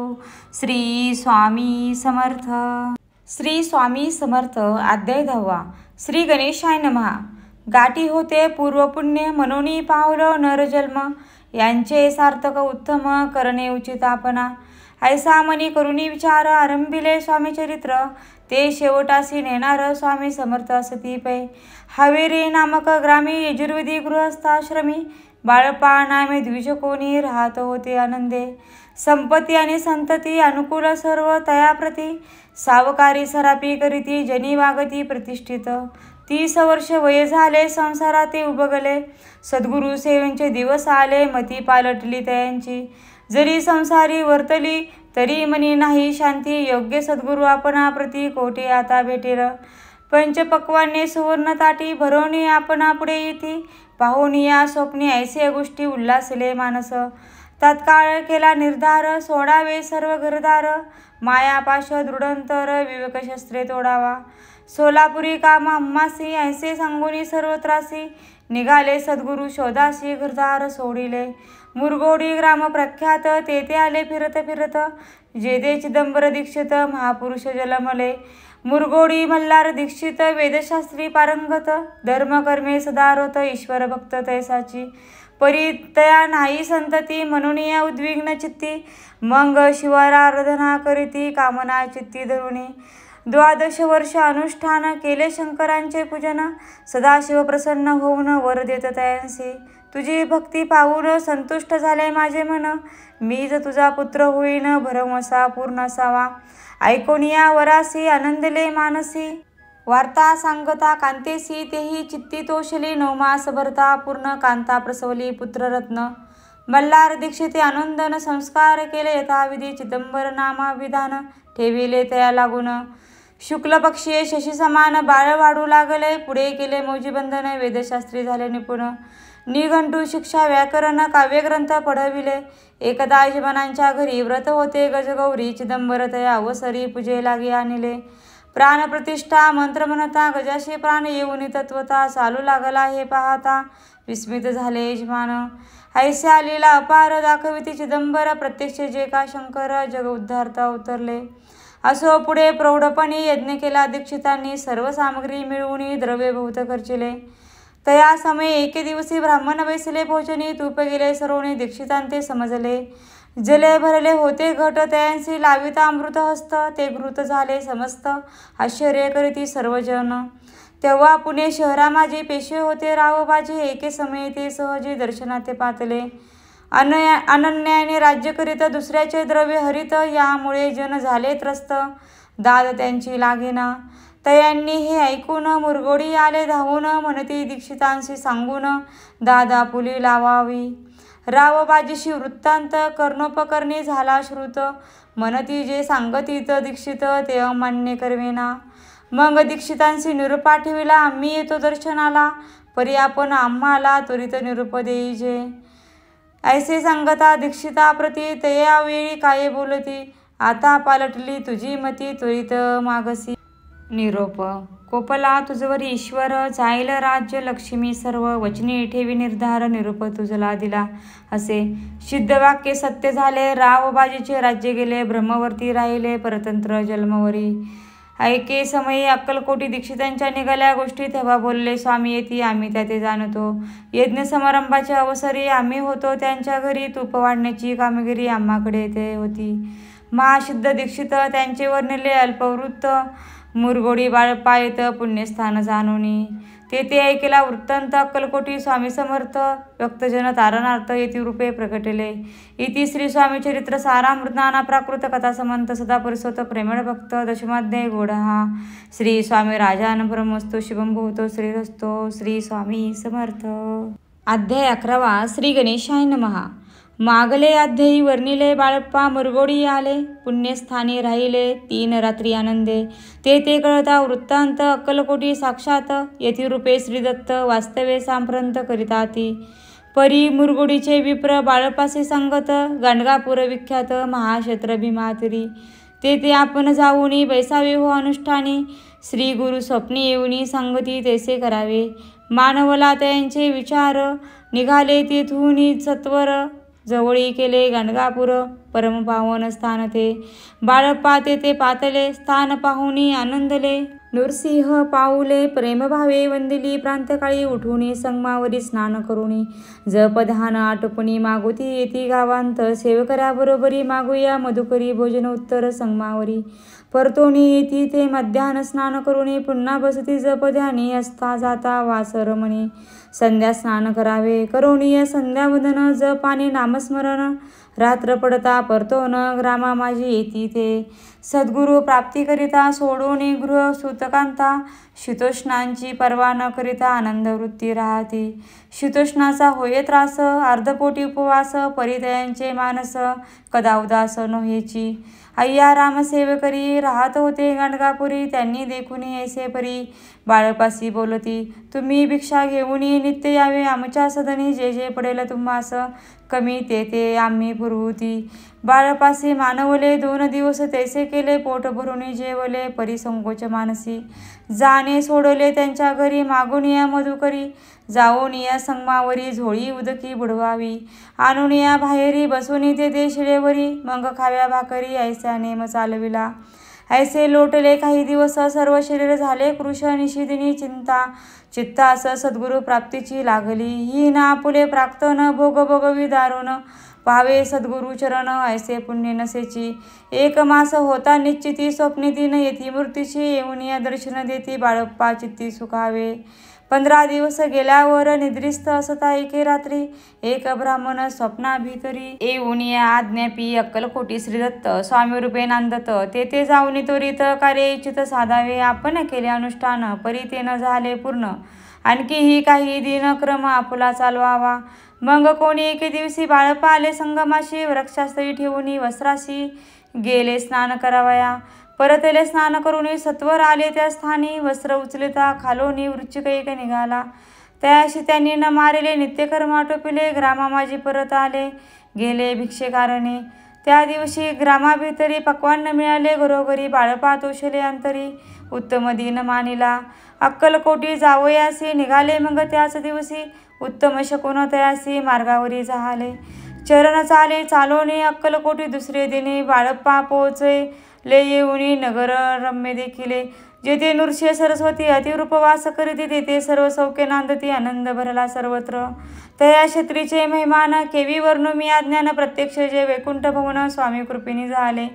Speaker 1: श्री स्वामी समर्थ. श्री स्वामी समर्थ. अध्याय 10वा. श्री गणेशाय नमः. गाठी होते पूर्वपुण्य म्हणून पावलं नरजन्म, यांचे सार्थक उत्तम करणे उचित आपणा. ऐसा मनी करुणी विचार आरंभिले स्वामीचरित्र, ते शेवटासी नेणार स्वामी समर्थ असती पै. हावेरी नामक ग्रामी यजुर्वेदी गृहस्थाश्रमी, बाळपा नामे द्विज कोणी राहत होते आनंदे. संपत्ती आणि संतती अनुकूल सर्व तयाप्रती, सावकारी सरापी करीती जनी वागती प्रतिष्ठित. 30 वर्ष वय झाले संसारात उबगले, सद्गुरु सेवेंचे दिवस आले मती पालटली तयांची. जरी संसारी वर्तली तरी मनी नाही शांती, योग्य सद्गुरु आपणाप्रती कोटी आता भेटेल. पंचपक्वाने सुवर्ण ताटी भरवणी आपणापुढे येती, पाहुणी या स्वप्नी ऐसे गोष्टी उल्हासले मानस. तात्काळ केला निर्धार सोडावे सर्व घरदार, मायापाश दृढंतर विवेकशस्त्रे तोडावा. सोलापुरी काम अम्मासी ऐसे सांगुनी सर्व त्रासी, निघाले सद्गुरु शोधासी घरदार सोडिले. मुरगोडी ग्राम प्रख्यात तेथे आले फिरत फिरत, जेथे चिदंबर दीक्षित महापुरुष जलमले. मुरगोडी मल्हार दीक्षित वेदशास्त्री पारंगत, धर्मकर्मे सदारत ईश्वर भक्त तैसाची. परितया नाही संतती म्हणून या उद्विग्न चित्ती, मग शिवाराराधना करीती कामना चित्ती धरुणी. 12 वर्ष अनुष्ठान केले शंकरांचे पूजन, सदाशिव प्रसन्न होऊन वर देत तयांसी. तुझी भक्ती पाहून संतुष्ट झाले माझे मन, मीच तुझा पुत्र होईन भरमसा पूर्ण असावा. ऐकून या वरासी आनंदले मानसी, वार्ता सांगता कांतेसी तेही चित्ती तोषली. 9 मास भरता पूर्ण कांता प्रसवली पुत्ररत्न. मल्हार दीक्षिते आनंदन संस्कार केले यथाविधी, चिदंबर नामा विधान ठेविले तया लागून. शुक्ल पक्षीय शशी समान बाळ वाढू लागले, पुढे केले मौजीबंधन वेदशास्त्री झाले निपुण. निघंटू शिक्षा व्याकरण काव्यग्रंथ पढविले, एकदा यजमानांच्या घरी व्रत होते गजगौरी. चिदंबर तया अवसरी पूजे लागे आणले. प्राणप्रतिष्ठा मंत्र म्हणता गजाशी प्राण येऊन तत्वता, चालू लागला हे पाहता विस्मित झाले यजमान. ऐस्या लीला अपार दाखविती चिदंबर, प्रत्यक्ष जे का शंकर जग उद्धारता उतरले. असो पुढे प्रौढपणी यज्ञ केला दीक्षितांनी, सर्व सामग्री मिळवून द्रव्य बहुत खर्चिले. तया समय एके दिवशी ब्राह्मण बैसले भोजनी, तूप गेले सरवणे दीक्षितांते समजले. जले भरले होते घट तयांसी, लाविता अमृत हस्त ते घृत झाले समस्त. आश्चर्य करीती सर्वजन. तेव्हा पुणे शहरा माझे पेशवे होते रावबाजी, एके समय ते सहजी दर्शनात पातले. अनन्याने राज्य करीत दुसऱ्याचे द्रव्य हरित, यामुळे जन झाले त्रस्त, दाद त्यांची लागेना. तयांनी हे ऐकून मुरगोडी आले धावून, म्हणती दीक्षितांशी सांगून दाद आपुली लावावी. रावबाजीशी वृत्तांत कर्णोपकरणी झाला श्रुत, म्हणती जे सांगतीत दीक्षित ते अमान्य करवेना. मग दीक्षितांशी निरूप पाठविला, आम्ही येतो दर्शनाला, परी आपण आम्हाला त्वरित निरूप देईजे. ऐसे सांगता दीक्षिताप्रती तया वेळी काय बोलती, आता पालटली तुझी मती त्वरित मागसी निरोप. कोपला तुझवरी ईश्वर, जाईल राज्य लक्ष्मी सर्व, वचनी ठेवी निर्धार निरूप तुझला दिला असे. सिद्धवाक्य सत्य झाले, रावबाजीचे राज्य गेले, ब्रह्मवर्ती राहिले परतंत्र जन्मवरी. ऐके समयी अक्कलकोटी दीक्षितांच्या निघाल्या गोष्टी, तेव्हा बोलले स्वामी येती आम्ही त्या ते जाणतो. यज्ञ समारंभाच्या अवसरी आम्ही होतो त्यांच्या घरी, तूप वाढण्याची कामगिरी आम्हाकडे येते होती. महासिद्ध दीक्षित त्यांचे वर्णिले अल्पवृत्त, मुरगोडी बाळप्पा येत पुण्यस्थान जाणोनी. ते ऐकेला वृत्तांत अक्कलकोटी स्वामी समर्थ, व्यक्तजन तारणार्थ येती रूपे प्रकटले. इति श्री स्वामी चरित्र सारामृत नाना प्राकृत कथा समंत सदा परिसोत प्रेमळ भक्त दशमाध्याय गोडहा. श्री स्वामी राजान परमस्तु शुभम भवतो श्रीरस्तो. श्री स्वामी समर्थ. अध्याय 11. श्री गणेशाय नमः. मागले अध्यायी वर्णिले बाळप्पा मुरगोडी आले, पुण्यस्थानी राहिले 3 रात्री आनंदे. ते कळता वृत्तांत अक्कलकोटी साक्षात, येती रूपे श्रीदत्त वास्तवे सांप्रंत करिताती. परी मुरगोडीचे विप्र बाळप्पासे सांगत, गाणगापूर विख्यात महाक्षेत्र भीमातिरी. ते आपण जाऊनी बैसावे हो अनुष्ठानी, श्री गुरु स्वप्नी येऊनी सांगती तैसे करावे. मानवला त्यांचे विचार, निघाले तेथून सत्वर, जवळी केले गाणगापूर परमपावन स्थान ते. बाळप्पा ते पातले स्थान पाहुनी आनंदले, नृसिंह पाऊले प्रेमभावे वंदिली. प्रांतकाळी उठून संगमावरी स्नान करुणी, जपध्यान आटोपणी मागोती येती गावांत. सेवकऱ्याबरोबरी मागूया मधुकरी भोजन उत्तर संगमावरी. परतोनी येती ते मध्यान स्नान करुणी, पुन्हा बसती जपध्यानी असता जाता वासरमणी. संध्या स्नान करावे करुणीय संध्यावदन, जपाने नामस्मरण. रात्र पडता परतोन ग्रामा माझी येती ते. सद्गुरु प्राप्तीकरिता सोडून गृह सूतकांता, शीतोष्णांची पर्वा न करिता आनंद वृत्ती राहती. शीतोष्णाचा होये त्रास, अर्धपोटी उपवास, परितयांचे मानस कदा उदास नव्हेची. अय्या रामसेवकरी राहत होते गाणगापुरी, त्यांनी देखून ऐसे परी बाळपासी बोलती. तुम्ही भिक्षा घेऊन नित्य यावे आमच्या सदनी, जे जे पडेल तुम्हास कमी ते आम्ही पुरवती. बाळपासी मानवले 2 दिवस तैसे केले, पोट भरून जेवले परिसंकोच मानसी. जाणे सोडले त्यांच्या घरी, मागून या मधुकरी. जाऊन या संगमावरी झोळी उदकी बुडवावी. आणून या बाहेरी बसून ते शिळेवरी, मग खाव्या भाकरी ऐसा नेम चालविला. ऐसे लोटले काही दिवस, सर्व शरीर झाले कृश. निशिदिनी चित्तास सद्गुरु प्राप्तीची लागली. ही ना आपुले प्राप्त न भोग भोगवी दारुण, पावे सद्गुरु चरण ऐसे पुण्य नसेची. 1 मास होता निश्चिती, स्वप्नी दिन येती मूर्तीची. येऊन या दर्शन देती बाळप्पा चित्ती सुखावे. 15 दिवस गेल्यावर निद्रिस्त असता एके रात्री, एक ब्राह्मण स्वप्नाभितरी. येऊन या आज्ञापी अक्कलकोटी श्रीदत्त स्वामी रूपे नांदत. ते जाऊन त्वरित कार्य इच्छित साधावे. आपण केले अनुष्ठान परी ते न झाले पूर्ण, आणखीही काही दिनक्रम आपुला चालवावा. मग कोणी एके दिवशी बाळप्पा आले संगमाशी, वृक्षास्थळी ठेवून वस्त्राशी गेले स्नान करावया. परतले स्नान करून सत्वर आले त्या स्थानी, वस्त्र उचलिता खालोनी वृश्चिक एक निघाला. त्याशी त्यांनी न मारेले नित्यकर्म आटोपिले. ग्रामामाजी परत आले गेले भिक्षेकारणे. त्या दिवशी ग्रामाभितरी पक्वान न मिळाले, घरोघरी बाळप्पा तोषले अंतरी. उत्तम दिन मानिला अक्कलकोटी जावयासी, निघाले मग त्याच दिवशी. उत्तम शकुन तयासी मार्गावरी झाले. चरण चाले चालोने अक्कलकोटी दुसरे दिनी. बाळप्पा पोचले येऊनी नगर रम्य देखिले. जेथे नृसिंह सरस्वती अतिरूपवास करीती, तेथे सर्व सौख्य नांदती. आनंद भरला सर्वत्र. तया क्षेत्रीचे महिमान केवी वर्णू मी अज्ञान, प्रत्यक्ष जे वैकुंठ भवन स्वामी कृपेने झाले.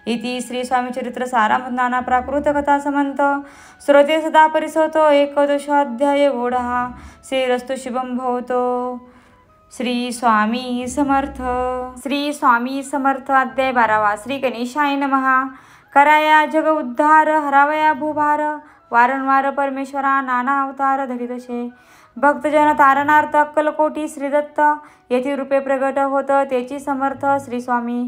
Speaker 1: इति श्री स्वामी चरित्र सारामृत नाना प्राकृत कथा समंत. श्रोते सदा परिसोतो 11 अध्याय गोडहा. श्रीरस्तु शुभम भवतो. श्री स्वामी समर्थ. श्री स्वामी समर्थ. अध्याय 12. श्री गणेशाय नमः. कराया जग उद्धार, हरावया भूभार, वारंवार परमेश्वरा नाना अवतार धरितसे. भक्तजन तारणार्थ अक्कलकोटी श्रीदत्त, येथे रूपे प्रगट होत त्याची समर्थ श्री स्वामी.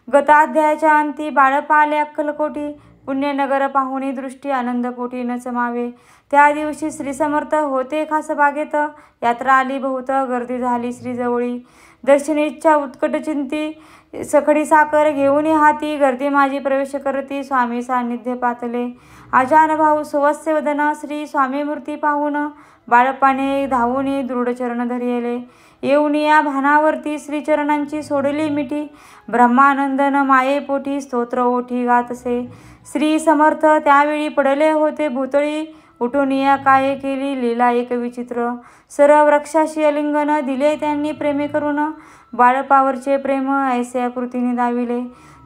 Speaker 1: गताध्यायाच्या अंती बाळप्पा आले अक्कलकोटी, पुण्यनगर पाहुणी दृष्टी आनंदपोटी न समावे. त्या दिवशी श्री समर्थ होते खास बागेत, यात्रा आली बहुत गर्दी झाली श्रीजवळी. दर्शनीच्या उत्कट चिंती, सखडी साकर घेऊन हाती, गर्दी माझी प्रवेश करती स्वामी सान्निध्य पातले. आजान भाऊ सुवस्य वदन, श्री स्वामी मूर्ती पाहून बाळप्पाने धावून दृढ चरण धरिले. येऊन या भानावरती श्रीचरणांची सोडली मिठी, ब्रह्मानंदन मायेपोटी स्तोत्र ओठी गातसे. श्री समर्थ त्यावेळी पडले होते भूतळी, उठून या काय केली लीला एक विचित्र. सरळ वृक्षाशी अलिंगन दिले त्यांनी प्रेमे करून, बाळप्पावरचे प्रेम ऐसे कृतीने दाविले.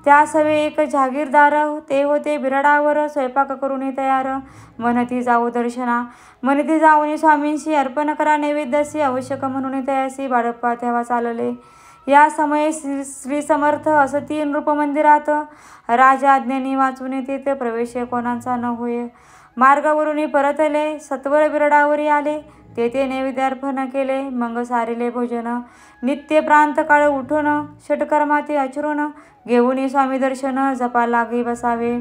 Speaker 1: त्या सवे एक जागीरदार, ते होते बिराडावर स्वयंपाक करून तयार. म्हणती जाऊ दर्शना, म्हणती जाऊन स्वामींशी अर्पण करा नैवेद्यासी, आवश्यक म्हणून तयासी बाळप्पा तेव्हा चालले. या समये श्री समर्थ असती नृप मंदिरात, राजा आज्ञेने वाचून तेथे प्रवेश कोणाचा न होय. मार्गावरून परतले सत्वर बिरडावरी आले, तेथे नैवेद्यार्पण केले मग सारिले भोजन. नित्य प्रांत काळ उठून षटकर्माती आचरून, घेऊन स्वामी दर्शन जपा लागी बसावे.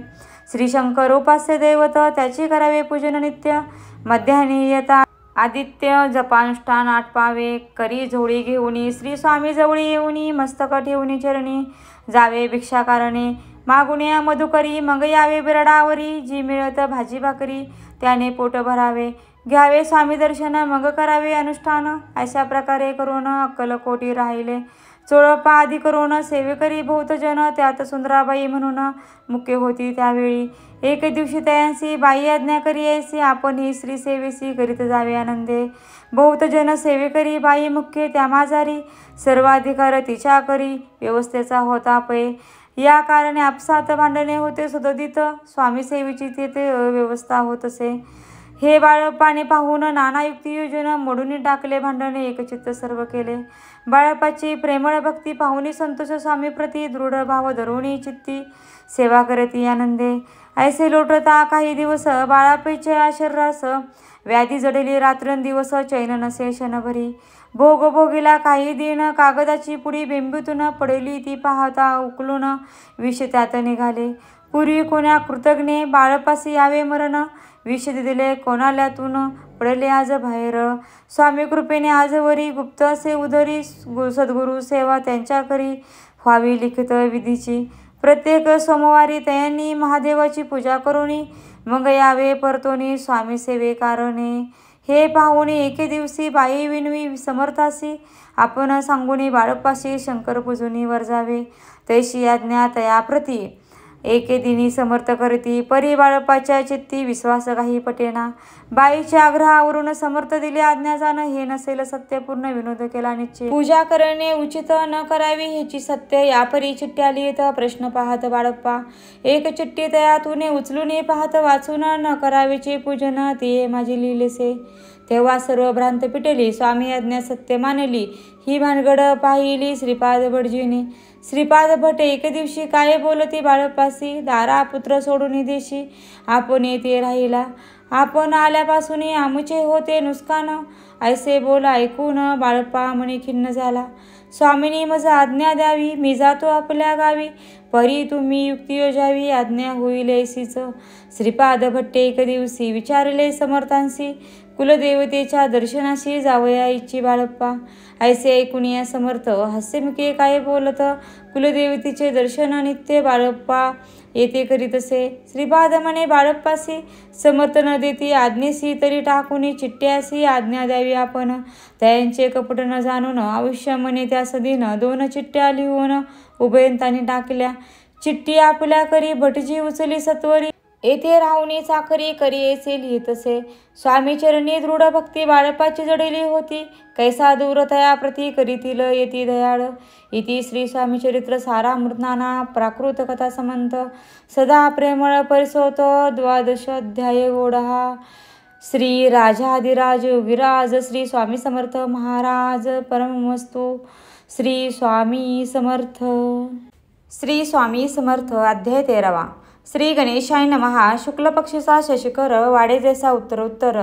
Speaker 1: श्री शंकर उपास्य दैवत, त्याची करावे पूजन नित्य. मध्याह्नी येता आदित्य जपानुष्ठान आटपावे, करी झोळी घेऊन श्री स्वामी जवळी येऊन, मस्तक ठेवून चरणी जावे भिक्षाकारणे. मागून या मधुकरी मग यावे बिरडावरी, जी मिळत भाजी भाकरी त्याने पोट भरावे. घ्यावे स्वामी दर्शन मग करावे अनुष्ठान, अशा प्रकारे करून अक्कलकोटी राहिले. चोळपा आदी करून सेवेकरी बहुतजन, त्यात सुंदराबाई म्हणून मुख्य होती त्यावेळी. एक दिवशी तयांसी बाई आज्ञा करी ऐसी, आपण ही श्री सेवेसी करीत जावे आनंदे. बहुतजन सेवेकरी बाई मुख्य त्या माझारी, सर्वाधिकार तिच्या करी व्यवस्थेचा होता पै. या कारणे आपसात भांडणे होते सदोदित, स्वामी सेवेची तेथे अव्यवस्था होत असे. हे बाळप्पाने पाहून नाना युक्ती योजन, मोडून टाकले भांडणे एकचित्त सर्व केले. बाळप्पाची प्रेमळ भक्ती पाहुनी संतोष स्वामी प्रती, दृढ भाव धरुणी चित्ती सेवा करती आनंदे. ऐसे लोटता काही दिवस बाळापेच्या शरीरास, व्याधी जडली रात्रंदिवस चैन नसे क्षणभरी. भोग भोगीला काही दिन, कागदाची पुडी बेंबीतून पडली ती पाहता उकलून विष त्यात निघाले. पूर्वी कोण्या कृतज्ञे बाळपासी यावे मरण, विष दिले कोणाल्यातून पडले आज बाहेर. स्वामी कृपेने आजवरी गुप्त असे उदरी, सद्गुरु सेवा त्यांच्या करी व्हावी लिखित विधीची. प्रत्येक सोमवारी त्यांनी महादेवाची पूजा करुनी, मग यावे परतोनी स्वामी सेवे कारणे. हे पाहुणे एके दिवशी बाई विनवी समर्थासी, आपण सांगुनी बाळप्पाशी शंकर पूजुनी वर जावे. तैशी आज्ञा तया प्रती, एके दिनी समर्थ करती, परी बाळप्पाच्या चित्ती विश्वास काही पटेना. बाईच्या आग्रहावरून समर्थ दिले आज्ञा जाण, हे नसेल सत्य पूर्ण विनोद केला निश्चय. पूजा करणे उचित न करावी ह्याची सत्य, या परी चिठ्ठ्या लिहित प्रश्न पाहत बाळप्पा. एक चिठ्ठी तयातून उचलून पाहत वाचून, न करावीचे पूजन ते माझी लिहिलेसे. तेव्हा सर्व भ्रांत पिटली, स्वामी आज्ञा सत्य मानली, ही भानगड पाहिली श्रीपाद भटजीने. श्रीपाद भट एक दिवशी काय बोलती बाळप्पासी, दारा पुत्र सोडून देशी आपण येथे राहिला. आपण आल्यापासून आमुचे होते नुकसान, ऐसे बोल ऐकून बाळप्पा मनी खिन्न झाला. स्वामीनी मज आज्ञा द्यावी, मी जातो आपल्या गावी, परी तुम्ही युक्ती योजावी, आज्ञा होईल ऐसीच. श्रीपाद भट्टे एक दिवशी विचारले समर्थांशी, कुलदेवतेच्या दर्शनाशी जावया इच्छी बाळप्पा. ऐसे ऐकून या समर्थ हास्यमुखे काय बोलत, कुलदेवतेचे दर्शन नित्य बाळप्पा येथे करीत असे. श्रीपाद म्हणे बाळप्पासी, समर्थ न देती आज्ञेसी, तरी टाकून चिठ्ठ्यासी आज्ञा द्यावी आपण. त्यांचे कपट न जाणून अवश्य म्हणे त्या सदीन, 2 चिठ्ठ्या लिहून उभयंतांनी टाकल्या. चिठ्ठी आपल्या करी भटजी उचली सत्वरी, येथे राहुनी चाकरी करी ऐसे लिहित असे. स्वामी चरणी दृढ भक्ती बाळप्पाची जडली होती, कैसा दूर तया प्रती करीतील येती दयाळ. इति श्री स्वामी चरित्र सारामृत नाना प्राकृत कथा समंत, सदा प्रेमळ परिसोत 12 अध्याय गोडहा. श्री राजाधिराज योगीराज श्री स्वामी समर्थ महाराज परमस्तु. श्री स्वामी समर्थ. श्री स्वामी समर्थ. अध्याय 13. श्री गणेशाय नमः. शुक्ल पक्षीचा शशिकर वाढे जैसा उत्तर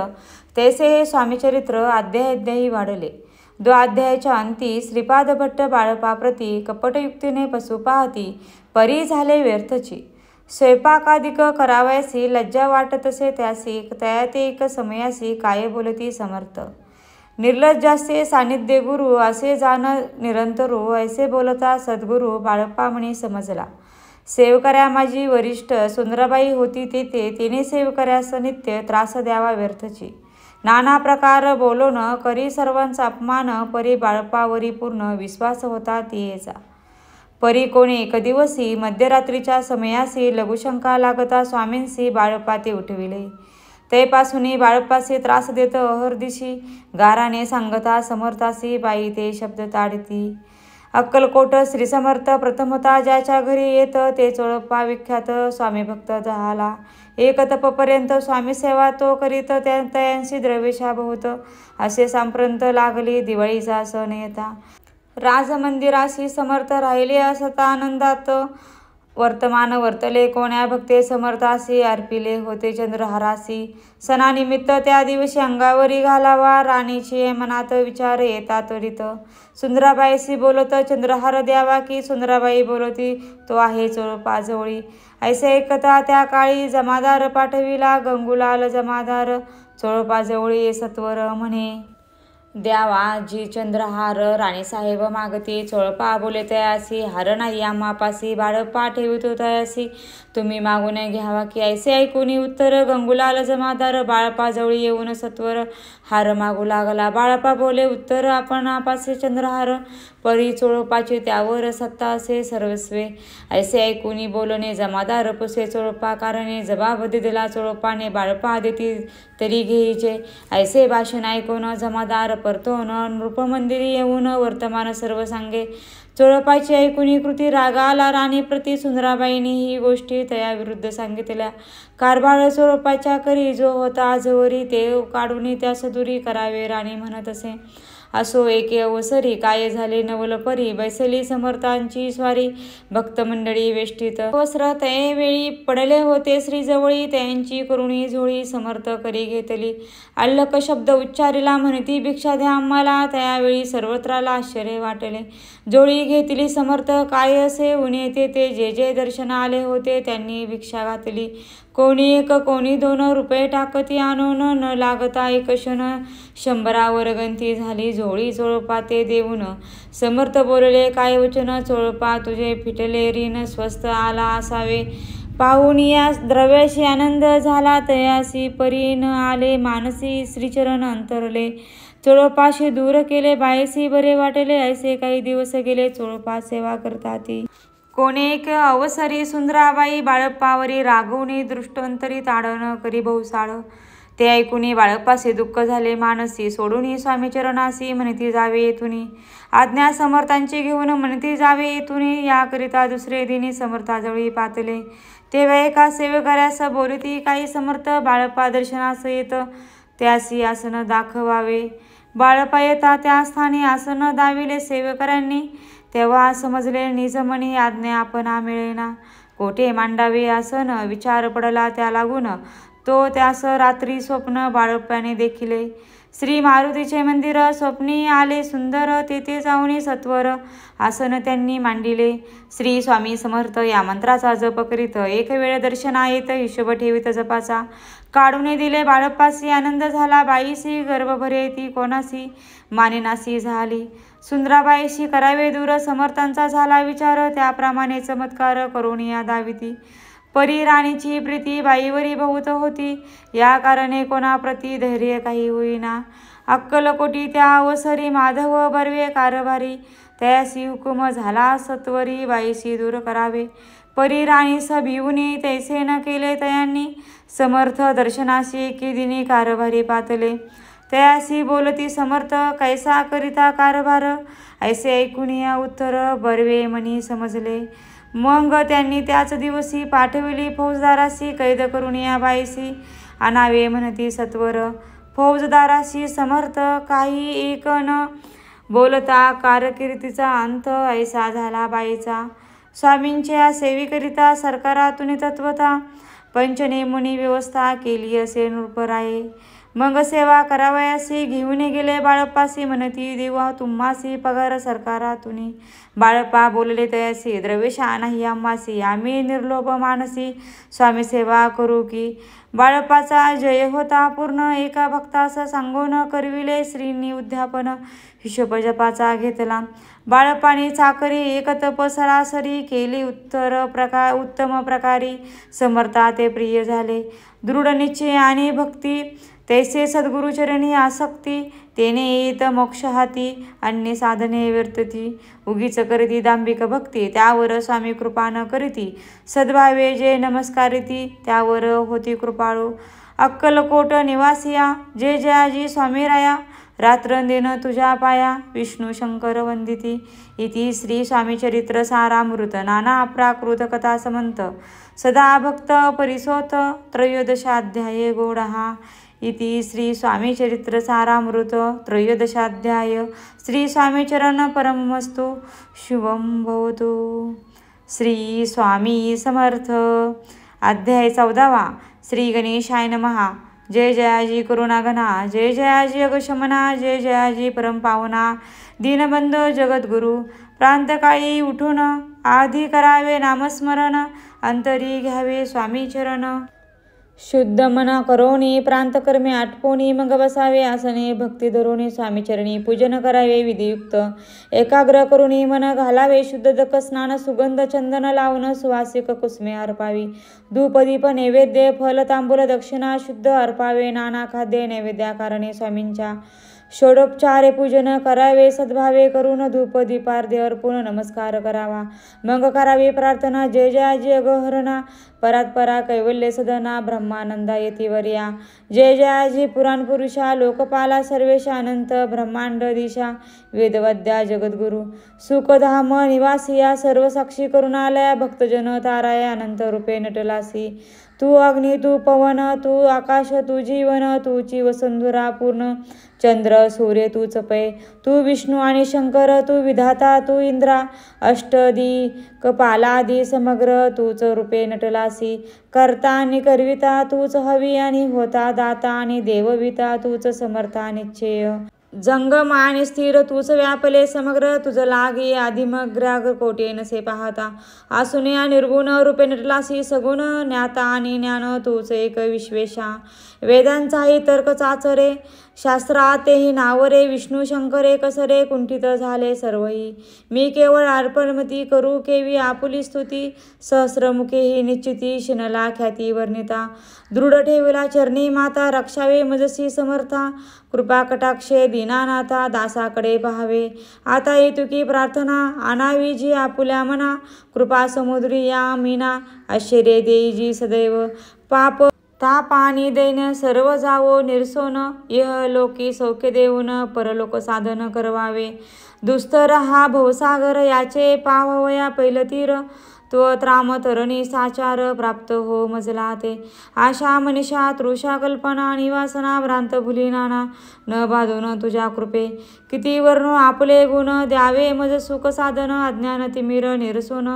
Speaker 1: तैसे हे स्वामीचरित्र अध्यायी वाढले. द्वाध्यायाच्या अंती श्रीपाद भट्ट बाळपाप्रती कपटयुक्तीने पसू पाहती परी झाले व्यर्थची. स्वयंपाकादिक करावयासी लज्जा वाटतसे त्यासी तयाते एक समयासी काय बोलती समर्थ. निर्लज्जासे सानिध्य गुरु असे जाण निरंतरू ऐसे बोलता सद्गुरु बाळप्पा म्हणी समजला. सेवकऱ्या माझी वरिष्ठ सुंदराबाई होती तेथे तिने सेवकऱ्यास नित्य त्रास द्यावा व्यर्थची. नाना प्रकार बोलून करी सर्वांचा अपमान परी बाळप्पावरी पूर्ण विश्वास होता तियेचा. परी कोणी एक दिवसी मध्यरात्रीच्या समयासी लघुशंका लागता स्वामींसी बाळप्पा ते उठविले. तैपासून बाळप्पासी त्रास देत अहर्दिशी गाराने सांगता समर्थासी बाई ते शब्द ताडती. अक्कलकोट श्रीसमर्थ प्रथमता ज्याच्या घरी येत ते चोळप्पा विख्यात स्वामी भक्त झाला. एक तपपर्यंत स्वामी सेवा तो करीत तयांशी द्रव्यशा बहुत असे सांप्रत लागली. दिवाळीचा सण येता राजमंदिराशी समर्थ राहिले असता आनंदात वर्तमान वर्तले. कोण्या भक्ते समर्थासी अर्पिले होते चंद्रहारासी. सणानिमित्त त्या दिवशी अंगावरी घालावा राणीचे मनात विचार येता त्वरित. सुंदराबाईशी बोलत चंद्रहार द्यावा की सुंदराबाई बोलती तो आहे चोळपाजवळी. ऐसे ऐकता त्या काळी जमादार पाठविला गंगूलाल जमादार चोळपाजवळी सत्वर म्हणे द्यावा जी चंद्रहार. राणीसाहेब मागती. चोळपा बोले तयासी हार नाही आम्हापासी. बाळप्पा ठेवितो तयासी तुम्ही मागून घ्यावा की. ऐसे ऐकून उत्तर गंगूलाल जमादार बाळप्पाजवळी येऊन सत्वर हार मागू लागला. बाळप्पा बोले उत्तर आपणापासी चंद्रहार परी चोळपाची त्यावर सत्ता असे सर्वस्वे. ऐसे ऐकून बोलणे जमादार पुसे चोळपा कारणे जबाब दिला चोळपाने बाळप्पा देती तरी घेईचे. ऐसे भाषण ऐकून जमादार परतोन नृपमंदिरी येऊन वर्तमान सर्व सांगे. चोळपाची ऐकून कृती रागा आला राणीप्रती. सुंदराबाईंनी ही गोष्टी तया विरुद्ध सांगितल्या. कारभार चोळपाच्या करी जो होता आजवरी ते काढून त्या सदुरी करावे राणी म्हणत असे. असो एके अवसरी काय झाले नवल परी बैसली समर्थांची स्वारी. भक्त मंडळी वेष्टीत वस्त्र ते वेळी पडले होते श्रीजवळी. त्यांची करुणी झोळी समर्थ करी घेतली. अल्लक शब्द उच्चारिला म्हणती भिक्षा द्या आम्हाला. त्यावेळी सर्वत्राला आश्चर्य वाटले. जोळी घेतली समर्थ काय असे उणे ते जे जे दर्शन आले होते त्यांनी भिक्षा घातली. कोणी एक कोणी 2 रुपये टाकती आणून न लागता एक क्षण 100 गंती झाली. झोळी चोळपा ते देऊन समर्थ बोलले काय वचन. चोळपा तुझे फिटले ऋण स्वस्त आला असावे. पाहून या द्रव्याशी आनंद झाला तयासी परी न आले मानसी श्रीचरण अंतरले. चोळपाशी दूर केले बायसी बरे वाटले. ऐसे काही दिवस गेले चोळपा सेवा करताती. कोणी एक अवसरी सुंदराबाई बाळप्पावरी रागवणी दृष्टांतरी ताडण करी बहुसाळ. ते ऐकून बाळप्पासे दुःख झाले मानसी. सोडून स्वामीचरणासी म्हणती जावे येथुनी. आज्ञा समर्थांची घेऊन म्हणती जावे येथुनी. याकरिता दुसरे दिनी समर्थाजवळी पातले. तेव्हा एका सेवकऱ्यास बोलती काही समर्थ बाळप्पा दर्शनास येत त्यासी आसन दाखवावे. बाळप्पा येता त्या स्थानी आसन दाविले सेवकऱ्यांनी. तेव्हा समजले निजमनी आज्ञा आपणा मिळेना. कोठे मांडावे आसन विचार पडला त्या लागून. तो त्यास रात्री स्वप्न बाळप्पाने देखिले. श्री मारुतीचे मंदिर स्वप्नी आले सुंदर. तेथे जाऊन सत्वर आसन त्यांनी मांडिले. श्री स्वामी समर्थ या मंत्राचा जप करीत एक वेळ दर्शना येत हिशोब ठेवीत जपाचा. काढून दिले बाळप्पासी आनंद झाला. बाईसी गर्भ भरे ती कोणासी मानिनासी झाली. सुंदराबाईशी करावे दूर समर्थांचा झाला विचार. त्याप्रमाणे चमत्कार करून या दाविती. परी राणीची प्रीती बाईवरी बहुत होती. या कारणे कोणाप्रती धैर्य काही होईना. अक्कलकोटी त्या अवसरी माधव बर्वे कारभारी. त्यासी हुकुम झाला सत्वरी बाईशी दूर करावे. परी राणीस भिवून तैसे न केले तयांनी. समर्थ दर्शनाशी एके दिनी कारभारी पातले. तयासी बोलती समर्थ कैसा करिता कारभार. ऐसे ऐकून या उत्तर बर्वे मनी समजले. मग त्यांनी त्याच दिवशी पाठविली फौजदारासी कैद करून या बाईसी. आणावे म्हणती सत्वर, फौजदाराशी समर्थ काही एक न बोलता कारकिर्दीचा अंत ऐसा झाला बाईचा. स्वामींच्या सेवेकरिता सरकारातून तत्वता पंचनेमुनी व्यवस्था केली असे नृपराये. मग सेवा करावयासी घेऊन गेले बाळप्पासी म्हणती देवा तुम्हासी पगार सरकारातून. बाळप्पा बोलले तयासी द्रव्यशा नाही आम्हासी, आम्ही निर्लोभ मानसी स्वामी सेवा करू की. बाळप्पाचा जय होता पूर्ण एका भक्तास सांगून करविले श्रींनी उद्यापन. हिशोब जपाचा घेतला बाळप्पाने चाकरी, एक तप सरासरी केली उत्तम प्रकारे. समर्था ते प्रिय झाले दृढ निश्चय आणि भक्ती, तैसे सद्गुरुचरणी आसक्ती. तेने येत मोक्ष हाती, अन्य साधने व्यर्थती. उगीच करीती दांभिक भक्ती, त्यावर स्वामी कृपा न करीती. सद्भावे जे नमस्कारिती, त्यावर होती कृपाळू. अक्कलकोट निवासिया, जे जयाजी स्वामी राया. रात्रंदिन तुझ्या पाया, विष्णू शंकर वंदिती. इति श्री स्वामीचरित्र सारामृत नाना प्राकृत कथा समंत सदा भक्त परिसोत त्रयोदशाध्याये गौडहा. इति श्री स्वामीचरित्र सारामृत त्रयोदशाध्याय. श्री स्वामीचरण परमस्तु शुभं भवतु. श्री स्वामी समर्थ. अध्याय 14वा. श्री गणेशाय नमः. जय जयाजी करुणाघना, जय जयाजी अगशमना, जय जयाजी परमपावना. दीनबंधू जगद्गुरु, प्रांतकाळी उठून आधी करावे नामस्मरण. अंतरी घ्यावे स्वामी चरण. शुद्ध मना करोनी प्रांतकर्मे आटपोनी. मग बसावे आसने भक्ती धरोनी. स्वामीचरणी पूजन करावे विधियुक्त. एकाग्र करुणी मन घालावे शुद्धदक स्नान. सुगंध चंदन लावून सुवासिक कुसुमे अर्पावी. धूप दीप नैवेद्य फल तांबूल दक्षिणा शुद्ध अर्पावे. नाना खाद्य नैवेद्याकारणे स्वामींच्या. षोडोपचारे पूजन करावे सद्भावे करून. धूप दीपार्ध्य अर्पून नमस्कार करावा. मग करावी प्रार्थना. जय जयाजी अगहरणा, परात्परा कैवल्य सदना. ब्रह्मानंदा येतिवर्या. जय जयाजी पुराण पुरुषा, लोकपाला सर्वेशा. अनंत ब्रह्मांड दिशा, वेदवद्या जगद्गुरु. सुखधाम निवासिया, सर्व साक्षी करुणालया. भक्तजन ताराया, अनंत रूपे नटलासी. तू अग्नी तू पवन तू आकाश तू जीवन. तूची वसुंधरा पूर्ण. चंद्र सूर्य तूच पै. तू विष्णू आणि शंकर. तू विधाता तू इंद्रा. अष्टदी कपालादी समग्र तूच रूपे नटलासी. करता आणि करविता तूच हवी आणि होता दाता आणि देवविता तूच समर्था निश्चय. जंगम आणि स्थिर तूच व्यापले समग्र. तुझ लागे आदिमग्राग कोटे नसे पाहता. आसुने निर्गुण रूपे नटलासी. सगुण ज्ञाता आणि ज्ञान तूच एक विश्वेशा. वेदांचाही तर्क चाचरे, शास्त्रातेही नावरे. विष्णू शंकरे कसरे कुंठित झाले सर्वही. मी केवळ अर्पणमती करू केवी आपुली स्तुती. सहस्रमुखेही निश्चिती शिनला ख्याती वर्णिता. दृढ ठेविला चरणी माता, रक्षावे मजसी समर्था. कृपा कटाक्षे दीनानाथा, दासाकडे पाहावे. आता येतुकी प्रार्थना, आणावी जी आपुल्या मना. कृपा समुद्री या मीना, आश्चर्य देई जी सदैव. पाप ताप आणि दैन सर्व जावो निरसोन. इह लोकी सौख्य देऊन परलोक साधन करवावे. दुस्तर हा भवसागर, याचे पावया पैलतीर. तो त्राम तरणी साचार, प्राप्त हो मजला ते. आशा मनीषा तृषा कल्पना, निवासना भ्रांत भुली नाना. न बाधून तुझ्या कृपे, किती वर्णो आपले गुण. द्यावे मज सुख साधन, अज्ञान तिमिर निरसोन.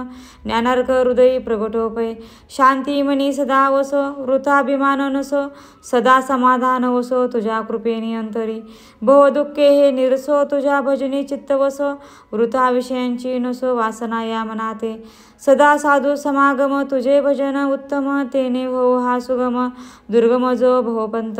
Speaker 1: ज्ञानार्क हृदयी प्रगटोपय. शांती मनी सदा वसो, वृथाभिमान नसो. सदा समाधान वसो तुझ्या कृपेने अंतरी. भव दुःखे हे निरसो, तुझ्या भजनी चित्त वसो. वृथा विषयांची नसो वासना या मनाते. सदा साधू समागम तुझे भजन उत्तम. तेने हो हा सुगम, दुर्गम जो भवपंत.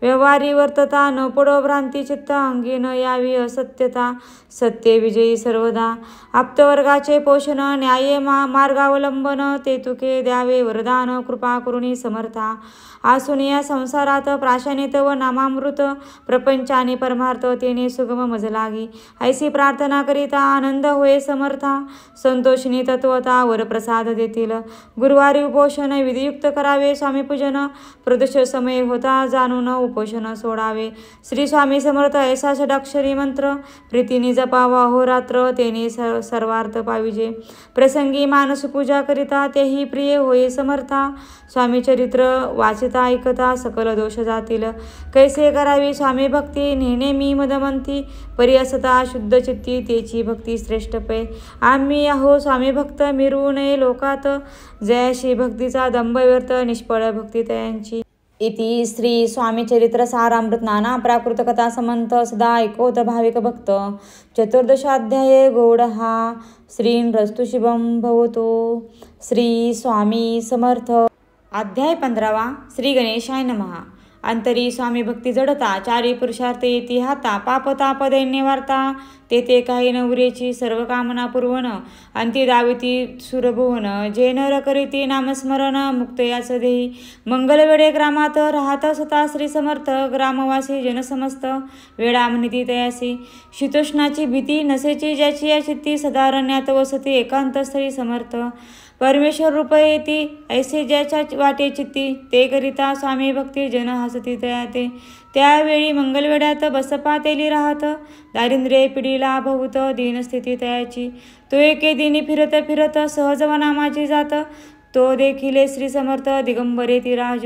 Speaker 1: व्यवहारी वर्तता न पडो भ्रांती चित्त. अंगी न यावी असत्यता, सत्य विजयी सर्वदा. आप्तवर्गाचे पोषण, न्याय मार्गावलंबन. ते तुके द्यावे वरदान, कृपा करुणी समर्था. आसून या संसारात प्राशाने तव नामामृत. प्रपंचाने परमार्थ तेने सुगम मज लागी. ऐसी प्रार्थना करिता आनंद होय समर्था. संतोषिनी तत्वता वरप्रसाद देतील. गुरुवारी उपोषण विधियुक्त करावे. स्वामी पूजन प्रदोष समय होता जाणून उपोषण सोडावे. श्री स्वामी समर्थ ऐसा षडाक्षरी मंत्र प्रीतीने जपावा अहोरात्र, तेने सर्वार्थ पाविजे. प्रसंगी मानस पूजा करिता तेही प्रिय होय समर्था. स्वामी चरित्र वाचिता ऐकता सकल दोष जातील. कैसे करावी स्वामी भक्ती नेहमी मदमंती, परी असता शुद्ध चित्ती तेची भक्ती श्रेष्ठ पै. आम्ही आहो स्वामी भक्त मिरू नये लोकात, जयाशी भक्तीचा दंभ व्यर्थ निष्फळ भक्ती तयांची. इति श्री स्वामी चरित्र सारामृत नाना प्राकृत कथा समंत सदा ऐकोत भाविक भक्त. चतुर्दशाध्याय गौड हा. श्रीरस्तु शुभम भवतो. श्री स्वामी समर्थ. अध्याय 15. श्री गणेशाय नमः. अंतरी स्वामी भक्ती जडता, चारी पुरुषार्थ येती हाता, पाप ताप दैन्य वार्ता, तेथे काही नवरेची सर्व कामना पुरवण, अंती दाविती सुरभुवन, जे नर करीती नामस्मरण, मुक्त याच देही. मंगलवेडे ग्रामात राहत सता श्री समर्थ, ग्रामवासी जनसमस्त वेळा म्हणती तयासी. शीतोष्णाची भीती नसेची ज्याची या चित्ती, सदारण्यात वसती एकांत श्री समर्थ. परमेश्वर रूप येती ऐसे ज्याच्या वाटे चित्ती, ते करिता स्वामी भक्ती जन हसती तयाते. त्यावेळी मंगलवेड्यात बसपा तेली राहत, दारिद्र्य पिढीला भवत दीनस्थिती तयाची. तो एके दिनी फिरत फिरत सहजवना माझी जात, तो देखिले श्री समर्थ दिगंबरे ती राज.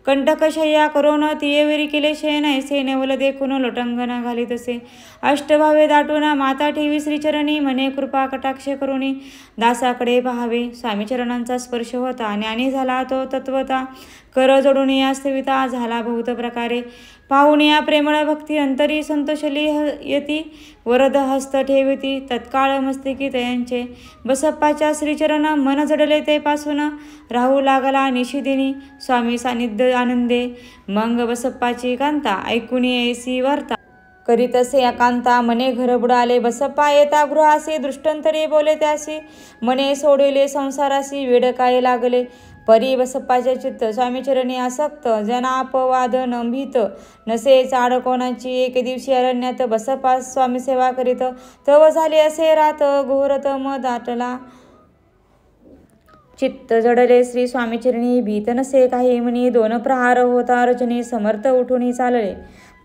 Speaker 1: कंटकशय्या करोन तियेवरी केले शयन, ऐसे नेवल देखून लोटंगण घालीतसे. अष्टभावे दाटून माता ठेवी श्रीचरणी, म्हणे कृपा कटाक्ष करुणी दासाकडे पाहावे. स्वामीचरणांचा स्पर्श होता, ज्ञानी झाला तो तत्वता, कर जोडून या स्थविता झाला बहुत प्रकारे. पाहून या प्रेमळ भक्ती अंतरी संतोषली यती, वरद हस्त ठेवती तत्काळ मस्तिकी तयांचे. बसप्पाच्या श्रीचरण मन जडले ते पासून, राहू लागला निशिदिनी स्वामी सानिध्य आनंदे. मग बसप्पाची कांता ऐकून ऐसी वार्ता, करीतसे एकांता मने घर बुडाले. बसप्पा येता गृहासी, दृष्टंतरी बोले त्यासी, मने सोडिले संसारासी वेड काय लागले. परी बसप्पाचे चित्त स्वामीचरणी आसक्त, जनापवाद न भीत नसे चाड कोणाची. एक दिवशी अरण्यात बसप्पा स्वामी सेवा करीत, तव झाले असे रात घोरत म दाटला. चित्त जडले श्री स्वामीचरणी, भीत नसे काही म्हणी. दोन प्रहार होता रजनी, समर्थ उठून चालले.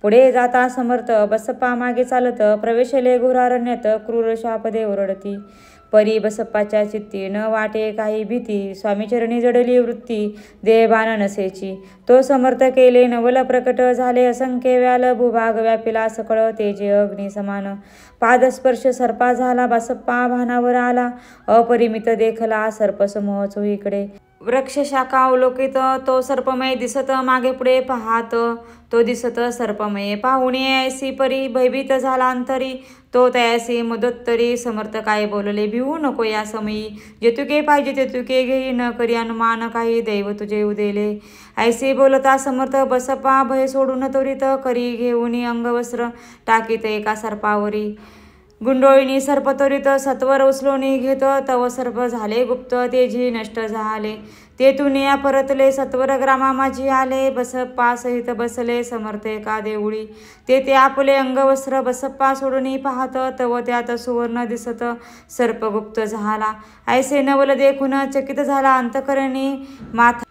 Speaker 1: पुढे जाता समर्थ बसप्पा मागे चालत, प्रवेशले घोरारण्यात क्रूर शापदे ओरडती. परी बसप्पाच्या चित्ती न वाटे काही भीती, स्वामीचरणी जडली वृत्ती देहभान नसेची. तो समर्थ केले नवल प्रकट, झाले असंख्य व्याल भूभाग व्यापिला सकळ तेजे अग्नी समान. पादस्पर्श सर्पा झाला बसप्पा भानावर आला, अपरिमित देखला सर्पसमूह चोहीकडे. वृक्ष शाखा अवलोकित तो सर्पमय दिसत, मागे पुढे पाहात तो दिसत सर्पमय. पाहुणे ऐसी परी भयभीत झाला अंतरी, तो तयासी मुदत्तरी. समर्थ काय बोलले भिवू नको या समयी, जे तुके पाहिजे ते तुके घेई, न करी अनुमान काही दैव तुझे उदेले. ऐसे बोलता समर्थ बसप्पा भय सोडून त्वरित, करी घेऊन अंगवस्त्र टाकीत एका सर्पावरी. गुंडोळीनी सर्प त्वरित सत्वर उचलून घेत, तव सर्प झाले गुप्त तेजी नष्ट झाले. तेथून या परतले सत्वर ग्रामा माझी आले. बसप्पा सहित बसले समर्थ एका देऊळी, तेथे आपले अंगवस्त्र बसप्पा सोडून पाहत, तव त्यात सुवर्ण दिसत सर्प गुप्त झाला. ऐसे नवल देखून चकित झाला अंतकरणी, माथा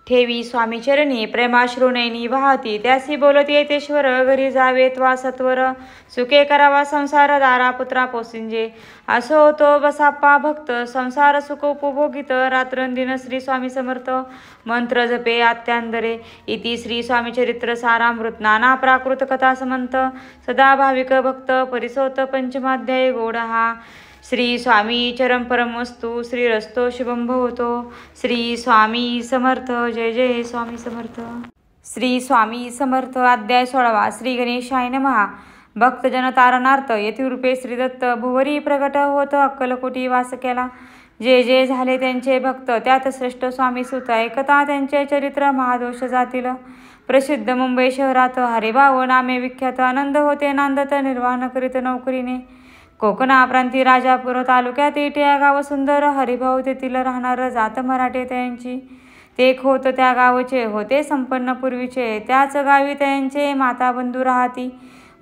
Speaker 1: ठेवी स्वामीचरणी प्रेमाश्रू नयनी वाहती. त्यासी बोलत येतेश्वर, घरी जावे त्वा सत्वर, सुखे करावा संसार दारा पुत्रा पोसिंजे. असो होतो बसप्पा भक्त, संसार सुख उपभोगित, रात्रंदिन श्री स्वामी समर्थ मंत्र जपे आत्यांदरे. इति श्री स्वामी चरित्र सारामृत नाना प्राकृत कथा समंत सदा भाविक भक्त. परिसोत पंचमाध्याय गौड हा. श्री स्वामी चरम परमस्तु. श्रीरस्तो शुभम भवतो. श्री स्वामी समर्थ. जय जय स्वामी समर्थ. श्री स्वामी समर्थ. अध्याय 16. श्री गणेशाय नमः. भक्तजन तारणार्थ यतिरूपे श्रीदत्त भुवरी प्रगट होत, अक्कलकोटी वास केला. जे जे झाले त्यांचे भक्त, त्यात श्रेष्ठ स्वामी सुत, ऐकता त्यांचे चरित्र महादोष जातील. प्रसिद्ध मुंबई शहरात हरिभाव नामे विख्यात, आनंद होते नांदत निर्वाण करीत नोकरीने. कोकणा प्रांती राजापूर तालुक्यात इटे गाव सुंदर, हरिभाऊ तेथील राहणार जात मराठे त्यांची. ते खोत त्या गावचे होते संपन्न पूर्वीचे, त्याच गावी त्यांचे माता बंधू राहती.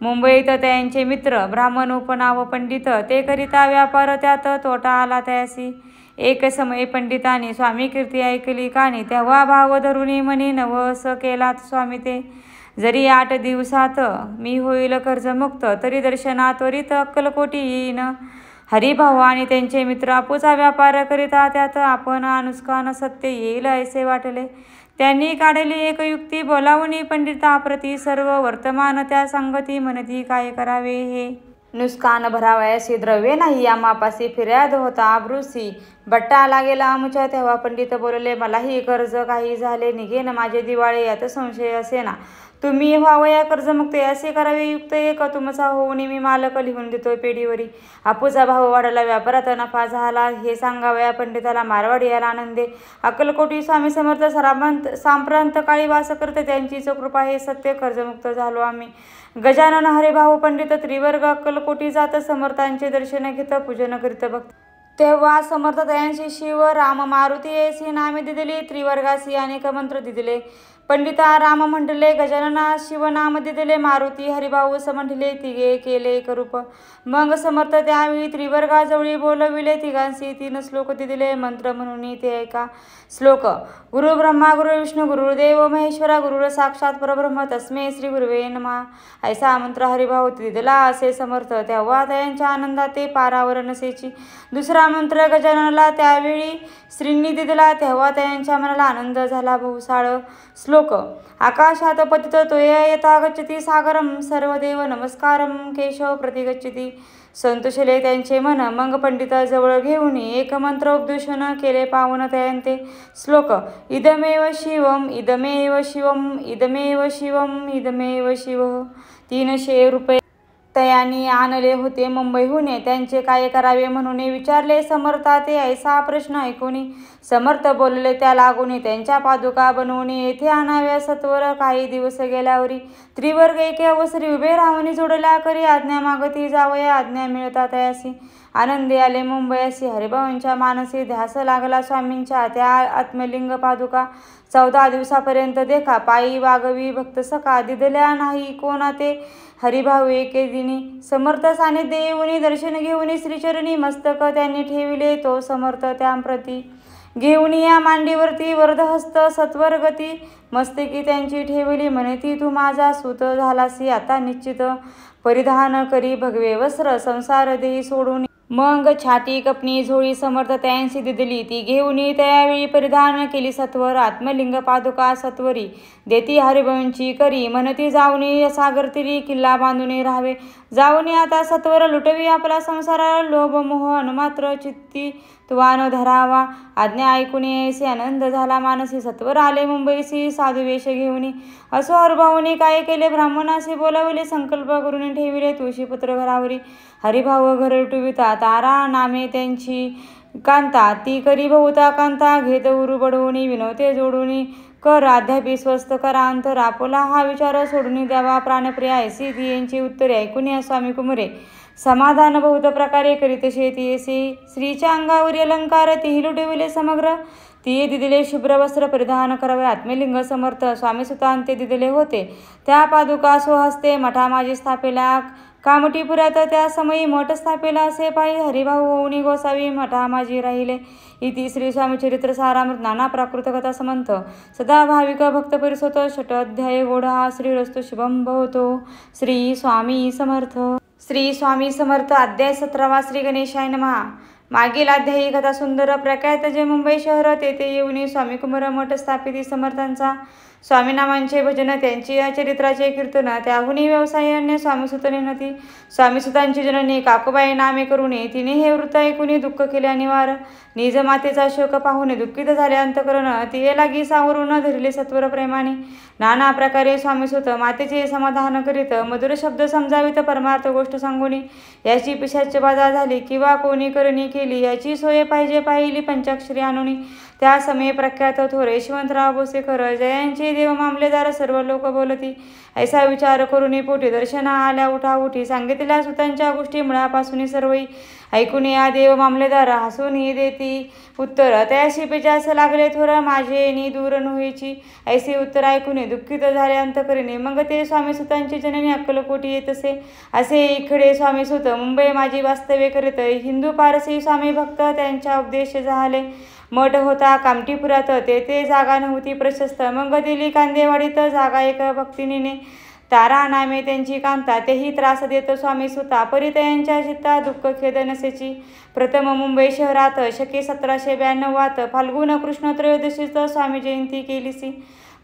Speaker 1: मुंबईत त्यांचे मित्र ब्राह्मण उपनाव पंडित, ते करिता व्यापार त्यात तोटा आला त्यासी. एक समय पंडितांनी स्वामी कीर्ती ऐकली कानी, तेव्हा भाव धरुणी म्हणे नवस केलात स्वामी ते. जरी 8 दिवसात मी होईल कर्जमुक्त, तरी दर्शनात त्वरित अक्कलकोटी येईन. हरिभाऊ आणि त्यांचे मित्र आपुचा व्यापार करिता, त्यात आपण अनुष्कान सत्य येईल असे वाटले. त्यांनी काढली एक युक्ती, बोलावून पंडिताप्रती सर्व वर्तमान त्या सांगती. म्हणती काय करावे हे नुकसान भरावयासी द्रव्य नाही, आम्हापासी फिर्याद होता आब्रुसी. बट्टा लागेला आमुच्या, तेव्हा पंडित बोलले मलाही कर्ज काही झाले निघेन माझे दिवाळे, यात संशय असे ना. तुम्ही व्हावया कर्जमुक्त, असे करावे युक्त एक. तुमचा होऊन मी मालक लिहून देतोय पेढीवरी. आपूचा भाव वाढला, व्यापारात नफा झाला, हे सांगावया पंडिताला. मारवाडी याला आनंदे. अक्कलकोटी स्वामी समर्थ सांप्रांत काळी वास करते, त्यांचीच कृपा हे सत्य, कर्जमुक्त झालो आम्ही. गजानन हरिभाऊ पंडित त्रिवर्ग अक्कलकोटी जात, समर्थांचे दर्शन घेत पूजन करीत भक्त. तेव्हा समर्थ दयांशी शिव राम मारुती ऐसी नामे दिदले, त्रिवर्गासी अनेक मंत्र दिदले. पंडिता राम म्हटले, गजानना शिवनाम दिदले, मारुती हरिभाऊ समंढले, तिघे केले एक रूप. मग समर्थ त्यावेळी त्रिवर्गाजवळी बोलविले, तिघांशी 3 श्लोक दिले मंत्र म्हणून ते ऐका. श्लोक. गुरु ब्रह्मा गुरु विष्णू गुरुदेव महेश्वरा, गुरुर साक्षात परब्रह्म तस्मै श्री गुरुवे नमः. ऐसा मंत्र हरिभाऊ दिदला असे समर्थ, तेव्हा त्यांच्या आनंदात ते पारावर नसेची. दुसरा मंत्र गजाननाला त्यावेळी श्रींनी दिदला, तेव्हा त्यांच्या मनाला आनंद झाला बहुसाळ. श्लोक. आकाशात पतित तोय यथा गच्छति सागरम, सर्वदेव नमस्कारम केशव प्रति गच्छति. संतोषले त्यांचे मन, मग पंडिता जवळ घेऊन एक मंत्र उपदेशन केले पावन तयांते. श्लोक. इदमेव शिवम इदमेव शिवम इदमेव शिवम इदमेव शिव. 300 रुपये तयांनी आणले होते मुंबईहून, त्यांचे काय करावे म्हणून विचारले समर्था ते. ऐसा प्रश्न ऐकून समर्थ बोलले त्या लागून, त्यांच्या पादुका बनवून येथे आणाव्या सत्वर. काही दिवस गेल्यावरी त्रिवर्ग एके अवसरी उभे राहून जोडल्या करी, आज्ञा मागती जावया आज्ञा मिळता तयासी. आनंदी आले मुंबईसी, हरिभाऊंच्या मानसी ध्यास लागला स्वामींच्या त्या आत्मलिंग पादुका. 14 दिवसापर्यंत देखा, पायी वागवी भक्त सखा, दिदल्या नाही कोणा ते हरिभाऊ एके दिनी. समर्थ सानिध्य येऊन दर्शन घेऊन श्रीचरणी मस्तक त्यांनी ठेविले, तो समर्थ त्यांप्रती घेऊन या मांडीवरती वरदहस्त सत्वरगती. मस्तकी त्यांची ठेवली, म्हणती तू माझा सूत झालासी आता निश्चित. परिधान करी भगवे वस्त्र, संसार देही सोडून. मग छाती कपनी झोळी समर्थ त्यांशी दिदली, ती घेऊन त्यावेळी परिधान केली सत्वर. आत्मलिंग पादुका सत्वरी देती हरिभाऊंची करी, म्हणती जाऊनी सागर तिरी किल्ला बांधून राहावे. जाऊनी आता सत्वर लुटवी आपला संसार, लोभ मोह अनुमात्र चित्ती तुवान धरावा. आज्ञा ऐकून ऐसे आनंद झाला मानसी, सत्वर आले मुंबईसी साधुवेश घेऊन. असो हरिभाऊनी काय केले, ब्राह्मणाशी बोलावले, संकल्प करून ठेविले तुळशीपत्र घरावरी. हरिभाऊ घर लुटविता, तारा नामे त्यांची कांता, ती करी बहुता कांता. घेत उरू बडवून विनवते जोडून, कर अध्यापी स्वस्त करा अंतर. आपुला हा विचार सोडून द्यावा प्राणप्रिया, ऐसी ती यांची उत्तरे ऐकून स्वामी कुमरे. समाधान बहुत प्रकारे करीत शेती येसी, स्त्रीच्या अंगावरी अलंकार तीही लुटविले समग्र. ती दिदिले शुभ्र वस्त्र परिधान करावे. आत्मलिंग समर्थ स्वामी सुतांते दिदिले होते, त्या पादुका स्वहस्ते मठा माझी स्थापिला. कामटीपुरात त्या समयी मठ स्थापिला, असे पायी हरिभाऊ होऊन गोसावी मठा माझी राहिले. इति श्री स्वामी चरित्र सारामृत नाना प्राकृत कथा समंत सदा भाविक भक्त परिसोत. 6 अध्याय गोढा. श्रीरस्तु शुभम भवतो. श्री स्वामी समर्थ. श्री स्वामी समर्थ. अध्याय 17वा. श्री गणेशाय नमः. मागील अध्यायी कथा सुंदर प्रख्यात जे मुंबई शहर, तेथे येऊन स्वामी कुमार मठ स्थापित समर्थांचा स्वामीनामांचे भजन, त्यांची या चरित्राचे कीर्तन, त्याहुनी व्यवसायाने स्वामीसुतने नती. स्वामीसुतांची जननी काकुबाई नामे करून तिने हे वृत्त ऐकून दुःख केले अनिवार. निज मातेचा शोक पाहून दुःखित झाले अंतकरण, तिये लागी सावरून धरले सत्वर प्रेमाने. नाना प्रकारे स्वामीसुत मातेचे समाधान करीत, मधुर शब्द समजावित, परमार्थ गोष्ट सांगून. याची पिशाच बाधा झाली किंवा कोणी करणी केली, याची सोय पाहिजे पाहिली पंचाक्षरी आणून. त्या समय प्रख्यात थोर यशवंतराव भोसेकर जयांचे देव मामलेदार सर्व लोक बोलती. ऐसा विचार करून पोटी दर्शना आल्या उठा उठी सांगितल्या सुतांच्या गोष्टी मुळापासून सर्वही ऐकून या देव मामलेदार हसून देती उत्तर. तयाशी पेजास लागले थोर माझे नि दूर नव्हेची. ऐसे उत्तर ऐकून दुःखित झाले अंतकरीने. मग ते स्वामी सुतांची जननी अक्कलकोटी येत असे इकडे स्वामी सुत मुंबई माझी वास्तव्य करीत. हिंदू पारसी स्वामी भक्त त्यांच्या उपदेश झाले. मठ होता कामठीपुरात तेथे जागा नव्हती प्रशस्त. मग दिली कांदेवाडीत जागा एक भक्तिनीने. तारा नामे त्यांची कांता तेही त्रास देत स्वामी सुता. परितयांच्या चित्ता दुःख खेद नसेची. प्रथम मुंबई शहरात शके 1792 फाल्गुन कृष्ण त्रयोदशीच स्वामी जयंती केलीसी.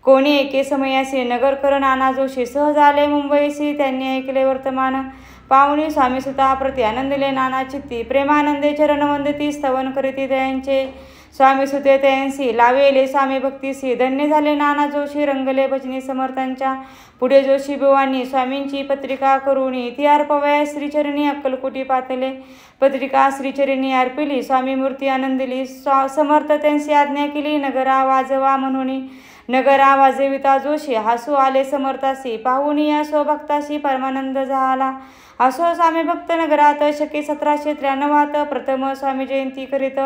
Speaker 1: कोणी एके समयासी नगरकर नाना जोशी सहज आले मुंबईसी. त्यांनी ऐकले वर्तमान पाहुणी स्वामी सुता प्रति आनंदले नाना चित्ती. प्रेमानंदे चरण वंदती स्तवन करीती दयांचे. स्वामी सुते तयांसी लावेले स्वामी भक्तीसी. धन्य झाले नाना जोशी रंगले भजनी समर्थांच्या. पुढे जोशी बुवांनी स्वामींची पत्रिका करून ती अर्पवया श्रीचरणी अक्कलकोटी पातले. पत्रिका श्रीचरणी अर्पिली स्वामी मूर्ती आनंदिली. समर्थ त्यांची आज्ञा केली नगरा वाजवा म्हणून. नगरा वाजविता जोशी हसू आले समर्थासी. पाहुणी या स्वभक्ताशी परमानंद झाला. असो स्वामी भक्त नगरात शके 1793 प्रथम स्वामी जयंती करीत.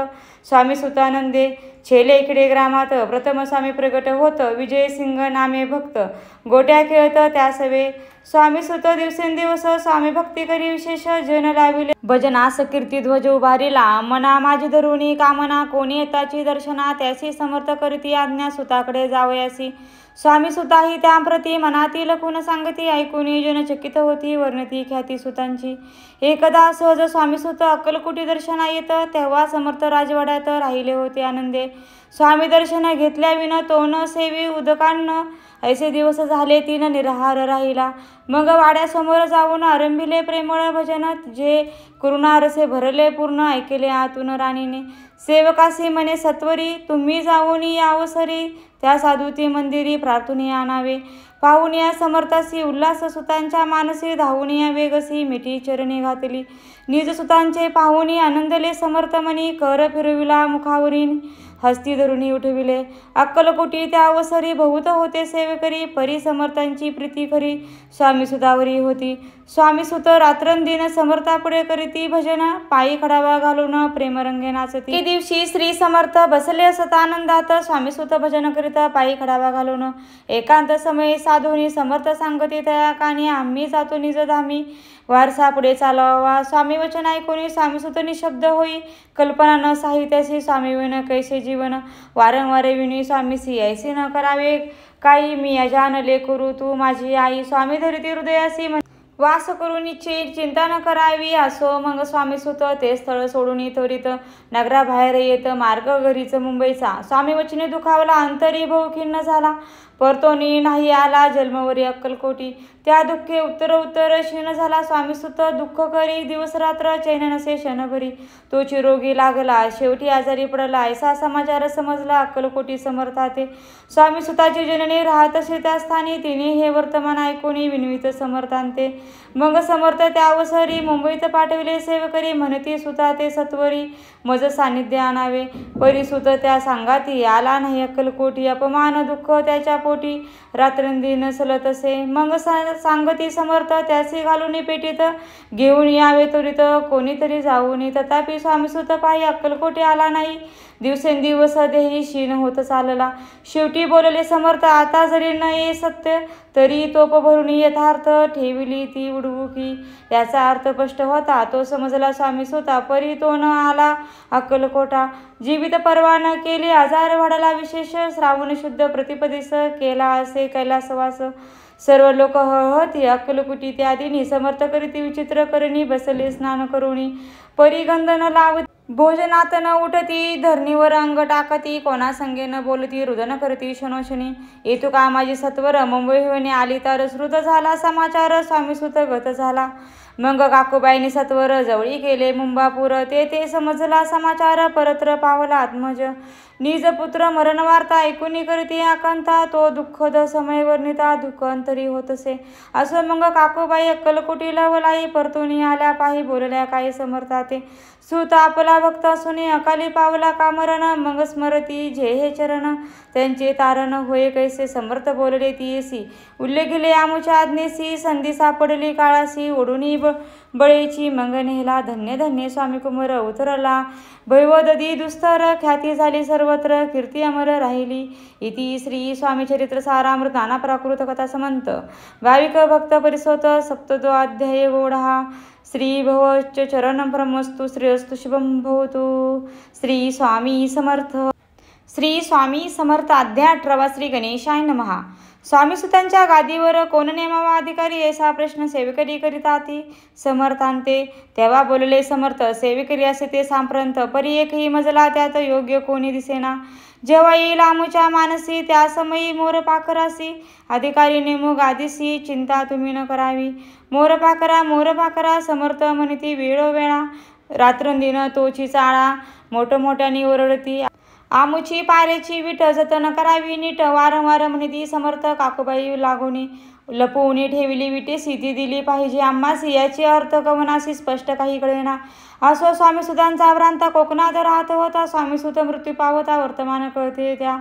Speaker 1: स्वामी सुतानंदे छेले इकडे ग्रामात प्रथम स्वामी प्रगट होत. विजय सिंग नामे भक्त गोट्या खेळत त्यासवे. स्वामी सुत दिवसेंदिवस स्वामी भक्ती करी विशेष जन लाविले. भजनास कीर्ती ध्वज उभारिला मना माझी धरुणी कामना. कोणी येताची दर्शना त्यासी समर्थ करीती आज्ञा सुताकडे जावयासी. स्वामी सुताही त्याप्रती मनातील खून सांगती. ऐकून जनचकित होती वर्णती ख्याती सुतांची. एकदा सहज स्वामी सुत अक्कलकोटी दर्शना येत. तेव्हा समर्थ राजवाड्यात राहिले होते आनंदे. स्वामी दर्शन घेतल्याविन तो न सेवी उदकान्न. ऐसे दिवस झाले 3 निराहार राहिला. मग वाड्यासमोर जाऊन आरंभिले प्रेमळ भजन. जे करुणारसे भरले पूर्ण ऐकले आतून राणीने. सेवकासी म्हणे सत्वरी तुम्ही जाऊन यावसरी. त्या साधुती मंदिरी प्रार्थून आणावे. पाहून या समर्थासी उल्हास सुतांच्या मानसी. धावून या वेगसी मिठी चरणी घातली. निज सुतांचे पाहुणी आनंदले समर्थ मनी. कर फिरविला मुखावरीन हस्ती धरुणी उठविले. अक्कलकोटी त्या अवसरी बहुत होते सेवकरी. परी समर्थांची प्रीती खरी स्वामी सुतावरी होती. स्वामी सुत रात्रंदिन समर्थापुढे करीती भजन. पायी खडावा घालून प्रेमरंगे नाचती. की दिवशी श्री समर्थ बसले असत आनंदात. स्वामी सुत भजन करीत पायी खडावा घालून. एकांत समय साधूनी समर्थ सांगती तया कानी. आम्ही जातो निज धामी वारसा पुढे चालवा. स्वामी वचन ऐकून स्वामी सुत निशब्द होई. कल्पना न साहित्याशी स्वामी विन कैसे जीवन. वारंवार विनी स्वामीसी ऐसे न करावे काही. मी अजानले करू तू माझी आई. स्वामी धरिती हृदयासी वास करून इच्छे चिंता न करावी. असो मग स्वामी सुत ते स्थळ सोडून त्वरित नगराबाहेर येत. मार्ग घरीच मुंबईचा. स्वामी वचने दुखावला अंतरी भाऊ खिन्न झाला. परतोनी नाही आला जन्मवरी अक्कलकोटी. त्या दुःखे उत्तर क्षीण झाला. स्वामी सुत दुःख करी दिवस रात्र चैन नसे क्षणभरी. तो चिरोगी लागला शेवटी आजारी पडला. ऐसा समाचार समजला अक्कलकोटी समर्थाते. स्वामी सुताची जननी राहत असे त्या स्थानी. तिने हे वर्तमान ऐकून विनवित समर्थांते. मग समर्थ त्या अवसरी मुंबईत पाठविले सेवकरी. म्हणती सुता ते सत्वरी मज सानिध्य आणावे. परिसुत त्या सांगाती आला नाही अक्कलकोटी. अपमान दुःख त्याच्या पोटी रात्रंदिन सलत असे. मग सांगती समर्थ त्यासी घालून पेटीत. घेऊन यावे त्वरित कोणीतरी जाऊन. तथापि स्वामीसुत पायी अक्कलकोटी आला नाही. दिवसेंदिवस देही क्षीण होत चालला. शेवटी बोलले समर्थ आता जरी न ये सत्य तरी तोप भरून यथार्थ ठेविली ती उडवुकी. याचा अर्थ स्पष्ट होता तो समजला स्वामी सुता. परी तो न आला अक्कलकोटा. जीवित परवा न केली आजार वाढला विशेष. श्रावण शुद्ध प्रतिपदिस केला असे कैलासवास. सर्व लोक हळहती अक्कलकोटी त्या दिनी. समर्थ करीती विचित्र करणी बसले स्नान करुणी. परी गंध न लावती भोजनात न उठती. धरणीवर अंग टाकती कोणा संगे न बोलती. रुदन करती क्षणोक्षणी. येतू का माझी सत्वर मुंबईहून आली तर. श्रुत झाला समाचार स्वामीसुत गत झाला. मग काकूबाईंनी सत्वर जवळी केले मुंबापूर. ते समजला समाचार परत्र पावला आत्मज. निज पुत्र मरण वार्ता ऐकून करती आकांता, तो दुःखद समय वर्णिता दुःख अंतरी होतसे. असो मग काकूबाई अक्कलकोटीला वलाई, परतुनी आल्या पाही बोलल्या काही समर्था ते. सुत आपला भक्त असून अकाली पावला का मरण, मग स्मरती जे हे चरण त्यांचे तारण होय कैसे. समर्थ बोलले तीयसी उल्लेखिले आमुच्या आज्ञेसी, संधी सापडली काळासी ओढुनी बळेची. मग नेला धन्य धन्य स्वामी कुमार उतरला भैवदधी दुस्तर, ख्याती झाली सर्वत्र कीर्ती अमर राहिली. इति श्री स्वामी चरित्र सारामृत नाना प्राकृत कथा समंत भाविक भक्त परिसोत सप्तदो अध्याय गौडहा. श्री भवच चरण ब्रह्मस्तु श्रेयस्तु शुभम भवतु. श्री स्वामी समर्थ. श्री स्वामी समर्थ. अध्याय 18. श्री गणेशाय नमः. स्वामीसुतांच्या गादीवर कोण नेमावा अधिकारी, ऐसा प्रश्न सेवेकरी करीताती समर्थांते. तेव्हा बोलले समर्थ सेवेकरी असे ते सांप्रंत, परी एकही मजला त्यात योग्य कोणी दिसेना. जेव्हा येईल आमुच्या मानसी त्या समयी मोर पाखरासी, अधिकारी नेमू गादीसी चिंता तुम्ही न करावी. मोर पाखरा समर्थ म्हणती वेळोवेळा, रात्रंदिन तोची चाळा मोठमोठ्याने ओरडती. आमुची पारेची विट जतन करावी नीट, वारंवार म्हणती समर्थ काकूबाई लागोनी. लपवून ठेवली विटेसी ती दिली पाहिजे आम्हासी, याची अर्थ कवनासी स्पष्ट काही कळेना. असो स्वामीसुतांचा भ्रांता कोकणात राहत होता, स्वामीसुत मृत्यू पावता वर्तमान कळते त्या.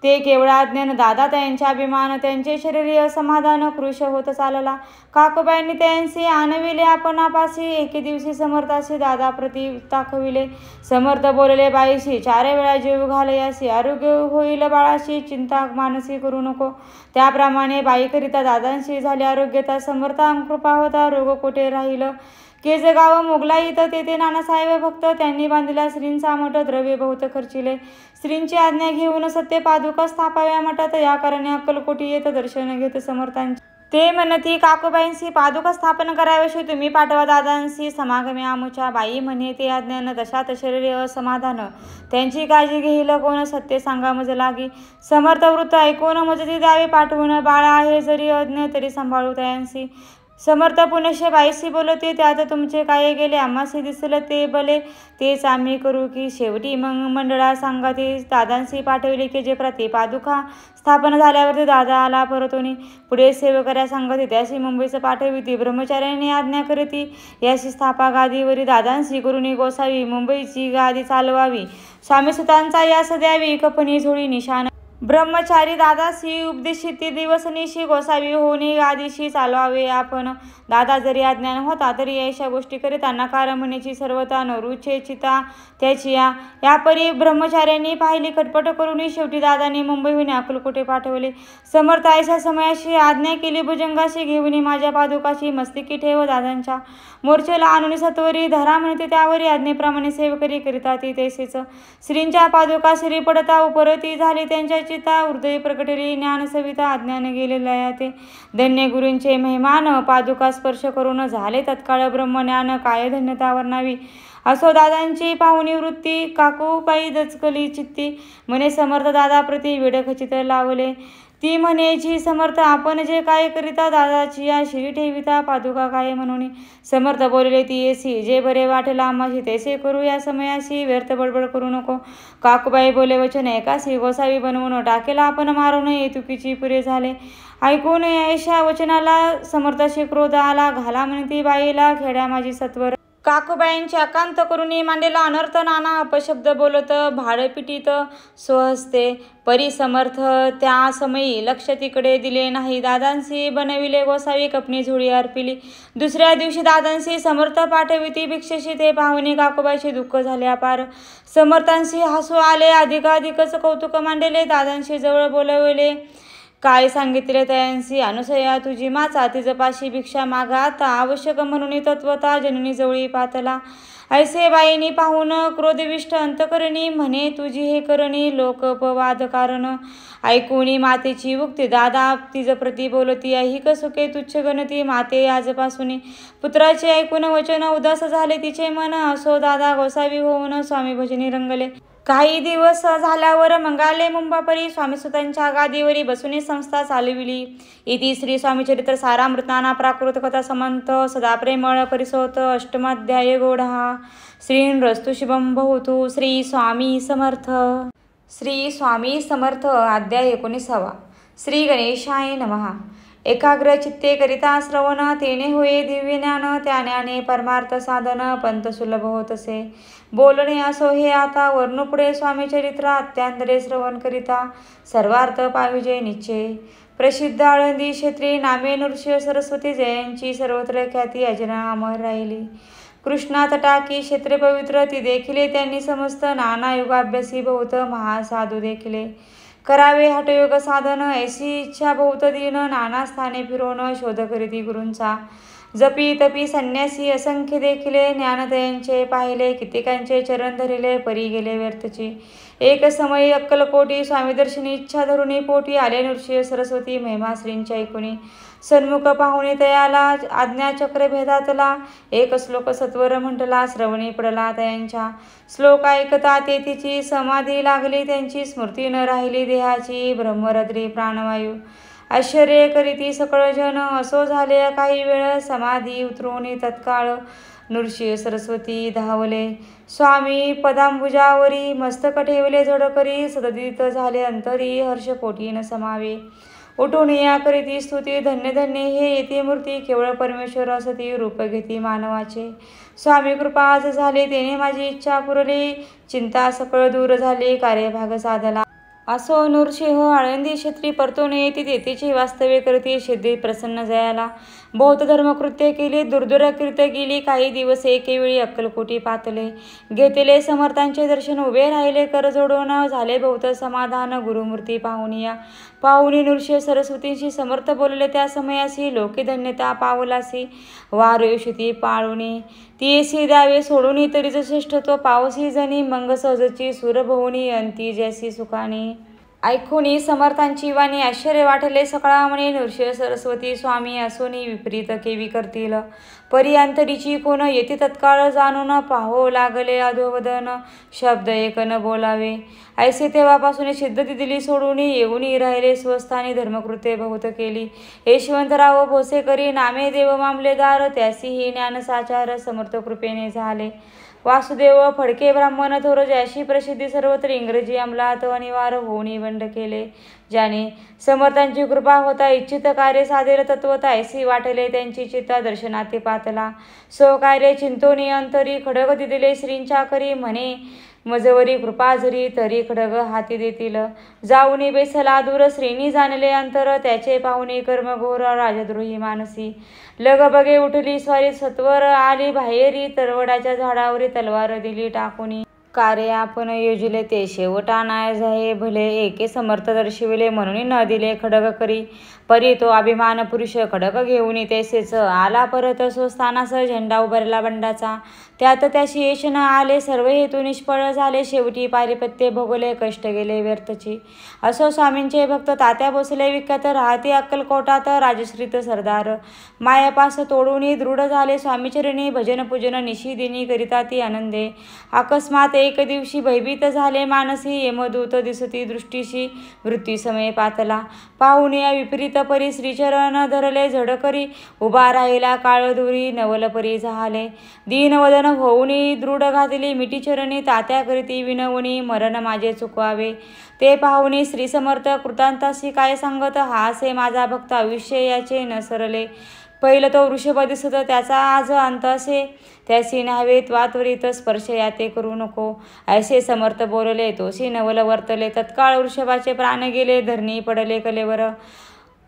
Speaker 1: ते केवळ अज्ञान दादा त्यांच्या अभिमान, त्यांचे शरीर असमाधान कृश होत चालला. काकूबाईंनी त्यांचे आणविले आपणापासी, एके दिवशी समर्थाशी दादा प्रति दाखविले. समर्थ बोलले बाईशी 4 वेळा जीव घालयासी, आरोग्य होईल बाळाशी चिंता मानसी करू नको. त्याप्रमाणे बाईकरिता दादांशी झाले आरोग्यता. समर्था कृपा होता रोग कोठे राहील. केजगाव मोगलाई तेथे नानासाहेब भक्त, त्यांनी बांधलेला श्रींचा मठ द्रव्य बहुत खर्चिले. श्रींची आज्ञा घेऊन सत्य पादुका स्थापाव्या मठात, या कारणे अक्कलकोटी येत दर्शन घेत समर्थांचे. ते म्हणती काकूबाईंशी पादुका स्थापन कराव्याशी तुम्ही पाठवा दादांशी समागमे आमुच्या. बाई म्हणे ते अज्ञान दशात शरीर असमाधान, त्यांची काळजी घेईल कोण सत्य सांगा मज लागी. समर्थ वृत्त ऐकून मजती द्यावे पाठवून, बाळा आहे जरी अज्ञ तरी सांभाळू त्यांशी. समर्थ पुनश्य बाईशी बोलते त्यात तुमचे काय गेले, आम्हाशी दिसलं ते बले तेच आम्ही करू की. शेवटी मग मंडळा सांगते दादांशी पाठवले की जे प्रति पादुका स्थापन झाल्यावरती दादा आला परतोनी. पुढे सेवकऱ्या सांगते त्याशी मुंबईचं पाठविती, ब्रह्मचार्याने आज्ञा करती याशी स्थापा गादीवरी दादांशी करुणी गोसावी. मुंबईची गादी चालवावी स्वामीसुतांचा यास द्यावी, कपणी झोळी निशाण. ब्रह्मचारी दादाशी उपदेशिती दिवस निशी, गोसावी होणे गादीशी चालवावे आपण. दादा जरी अज्ञान होता तरी अशा गोष्टी करिता नकार म्हणेची सर्वता न रुचे चिता त्याची. या परी ब्रह्मचार्यांनी पाहिली खटपट करून शेवटी दादांनी मुंबईहून अक्कलकोटे पाठवले. समर्थ अशा समयाशी आज्ञा केली भुजंगाशी, घेऊन माझ्या पादुकाशी मस्तकी ठेव दादांच्या. मोर्चेला आणून सत्वरी धरा म्हणते त्यावरी, आज्ञेप्रमाणे सेवकरी करिता ती तैसेच. श्रींच्या पादुका श्री पडता उपरती झाली त्यांच्या चिता, हृदय प्रकटली ज्ञान सविता अज्ञान गेलेल्या ते. धन्य गुरूंचे मेहमान पादुका स्पर्श करून झाले तत्काळ ब्रह्मज्ञान, काय धन्यता वर्णावी. असो दादांची पाहुणी वृत्ती, काकूबाई दचकली चित्ती. म्हणे समर्थ दादा प्रति वेड खचित लावले. ती म्हणेची समर्थ आपण जे काय करिता, दादाची या शिरी ठेविता पादुका काय म्हणून. समर्थ बोलले ती येसी जे बरे वाटेल आम्हाशी तैसे करू, या समयाशी व्यर्थ बडबड करू नको. काकूबाई बोले वचन एकासी, गोसावी बनवून टाकेला आपण मारून, ये चुकीची पुरे झाले. ऐकून ऐशा वचनाला समर्थाशी क्रोध आला, घाला म्हणती बाईला खेड्या माझी सत्वर. काकूबाईंची अकांत करुणी मांडलेला अनर्थ नाना अपशब्द बोलत भाडपिटीत स्वहस्ते. परी समर्थ त्या समयी लक्ष तिकडे दिले नाही. दादांशी बनविले गोसावी, कपणी झोळी अर्पिली. दुसऱ्या दिवशी दादांशी समर्थ पाठविती भिक्षेशी, ते पाहुणे काकूबाईशी दुःख झाले अपार. समर्थांशी हसू आले, अधिकाधिकच कौतुक मांडले. दादांशी जवळ बोलवले, काय सांगितले तयांशी. अनुसया तुझी माचा तिजपाशी भिक्षा मागा आता, आवश्यक म्हणून तत्वता जननी जवळी पातला. ऐसे बाईनी पाहून क्रोधविष्ट अंतकरणी, म्हणे तुझी हे करणी लोकपवाद कारण. ऐकूनी मातेची उक्ती दादा तिज प्रति बोलती, ऐहिक सुखे तुच्छ गणती माते आजपासून. पुत्राचे ऐकून वचन उदास झाले तिचे मन, असो दादा गोसावी होऊन स्वामी भजनी रंगले. काही दिवस झाल्यावर मंगाले मुंबापरी, स्वामीसुतांच्या गादीवरी बसून संस्था चालविली. इति श्री स्वामी चरित्र सारामृत नाना प्राकृत कथा समंत सदा प्रेमळ परिसोत. अष्टमाध्याय गौडहा. श्रीरस्तु शुभम भवतु. श्री स्वामी समर्थ. श्री स्वामी समर्थ अध्याय 19. श्री गणेशाय नमः. एकाग्र चित्ते करिता श्रवण, तेने होये दिव्य ज्ञान, त्या ज्ञाने परमार्थ साधन, पंत सुलभ होतसे. बोलणे असो हे आता, वर्णू पुढे स्वामी चरित्र, अत्यांतरे श्रवण करिता सर्वार्थ पाविजे निश्चय. प्रसिद्ध आळंदी क्षेत्री, नामे नृसिंह सरस्वती जयांची, सर्वत्र ख्याती अजरामर राहिली. कृष्णा तटाकी क्षेत्रे पवित्र, ती देखिले त्यांनी समस्त, नाना युगाभ्यासी बहुत महासाधू देखिले. करावे हठयोग साधन, ऐसी इच्छा बहुत दीन, नाना स्थाने फिरवून शोध करीती गुरूंचा. जपी तपी संन्यासी असंख्य देखिले, ज्ञानदयांचे पाहिले, कित्येकांचे चरण धरिले, परी गेले व्यर्थची. एक समयी अक्कलकोटी, स्वामी दर्शनी इच्छा धरुणी पोटी, आले नृसिंह सरस्वती महिमा श्रींच्या ऐकुनी. सन्मुख पाहुणे तयाला, आज्ञाचक्र भेदातला, एक श्लोक सत्वर म्हटला, श्रवणी पडला तयांच्या. श्लोक ऐकता तेथीची समाधी लागली त्यांची, स्मृती न राहिली देहाची, ब्रह्मरद्री प्राणवायू. आश्चर्य करीती सकळ जन, असो झाले काही वेळ, समाधी उतरून तत्काळ नृसिंह सरस्वती धावले. स्वामी पदांबुजावरी मस्तक ठेवले जड करी, सददित झाले अंतरी, हर्ष पोटी न समावे. उठून या करीती स्तुती, धन्य धन्य हे येते मूर्ती, केवळ परमेश्वर असती, रूप घेती मानवाचे. स्वामी कृपा आज झाली, तेने माझी इच्छा पुरली, चिंता सकळ दूर झाली, कार्यभाग साधला. असो नृसिंह आळंदी क्षेत्री परतून येती, तेथीची वास्तव्य करती, सिद्धी प्रसन्न जयाला. बहुत धर्मकृत्य केली, दुर्दुर कीर्त गेली, काही दिवस एकेवेळी अक्कलकोटी पातले. घेतले समर्थांचे दर्शन, उभे राहिले कर जोडून, झाले बहुत समाधान, गुरुमूर्ती पाहुनिया. पाहुणी नृसिंह सरस्वतींशी समर्थ बोलले त्या समयासी, लोके धन्यता पावलासी, वारुषुती पाळुनी. तीसी द्यावे सोडून तरीच श्रेष्ठ तो पावसी जनी, मंग सहजची सुरभवनी, अंती जैसी सुखानी. ऐकूनी समर्थांची वाणी, आश्चर्य वाटले सकळा म्हणे, नृसिंह सरस्वती स्वामी असोनी विपरीत केवी करतील. परी अंतरीची कोण, येथे तत्काळ जाणून, पाहो लागले अधोवदन, शब्द एक न बोलावे. ऐसे तेव्हापासून सिद्धती दिली सोडून, येऊन राहिले स्वस्थानी, धर्मकृत्य बहुत केली. यशवंतराव भोसेकरी, नामे देव मामलेदार, त्यासीही ज्ञान साचार, समर्थ कृपेने झाले. वासुदेव फडके ब्राह्मण थोर, ज्याशी प्रसिद्धी सर्वत्र, इंग्रजी अंमलात अनिवार्य होऊन बंड केले. ज्याने समर्थांची कृपा होता, इच्छित कार्य साधेल तत्वता, ऐसी वाटले त्यांची चित्ता, दर्शनाते पातला. सो कार्य चिंतोनी अंतरी, खडग दिले श्रींच्या करी, म्हणे मजवरी कृपा जरी, तरी खडग हाती देतील. जाऊनी बेसला दूर, श्रीनी जाणले अंतर, त्याचे पाहुणे कर्मघोर, राजद्रोही मानसी. लगबगे उठली स्वारी, सत्वर आली बाहेरी, तरवडाच्या झाडावरी तलवार दिली टाकूनी. कार्य आपण योजिले ते शेवटा नाय जाये भले, एके समर्थ दर्शविले म्हणून न दिले खडग करी. परी तो अभिमान पुरुष, खडग घेऊन तेसेच आला परत, स्वस्थानास झेंडा उभारला बंडाचा. त्यात त्याशी यश न आले, सर्व हेतू निष्फळ झाले, शेवटी पारिपत्य भोगले, कष्ट गेले व्यर्थची. असो स्वामींचे भक्त तात्या बसले विख्यात, राहते अक्कलकोटात राजश्रीत सरदार. मायापास तोडून दृढ झाले स्वामीचरणी, भजन पूजन निशी दिनी करिता ती आनंदे. अकस्मात एक दिवशी भयभीत झाले मानसी, यमदूत दिसती दृष्टीशी, मृत्यू समय पातला. पाहुणे विपरीत परी, श्रीचरण धरले झड करी, उभा राहिला काळधुरी, नवल परी झाले. दीनवदन होऊनी दृढ घातली, मिठी चरणी तात्या करीती विनवणी, मरण माझे चुकवावे. ते पाहुणी श्री समर्थ कृतांतासी काय सांगत, हासे माझा भक्त आयुष्य याचे न सरले. पहिलं तो वृषभ दिसत, त्याचा आज अंत असे, त्यासी न्हावे त्वात्वरित स्पर्श याते करू नको. ऐसे समर्थ बोलले, तोसी नवल वर्तले, तत्काळ वृषभाचे प्राण गेले, धरणी पडले कलेवर.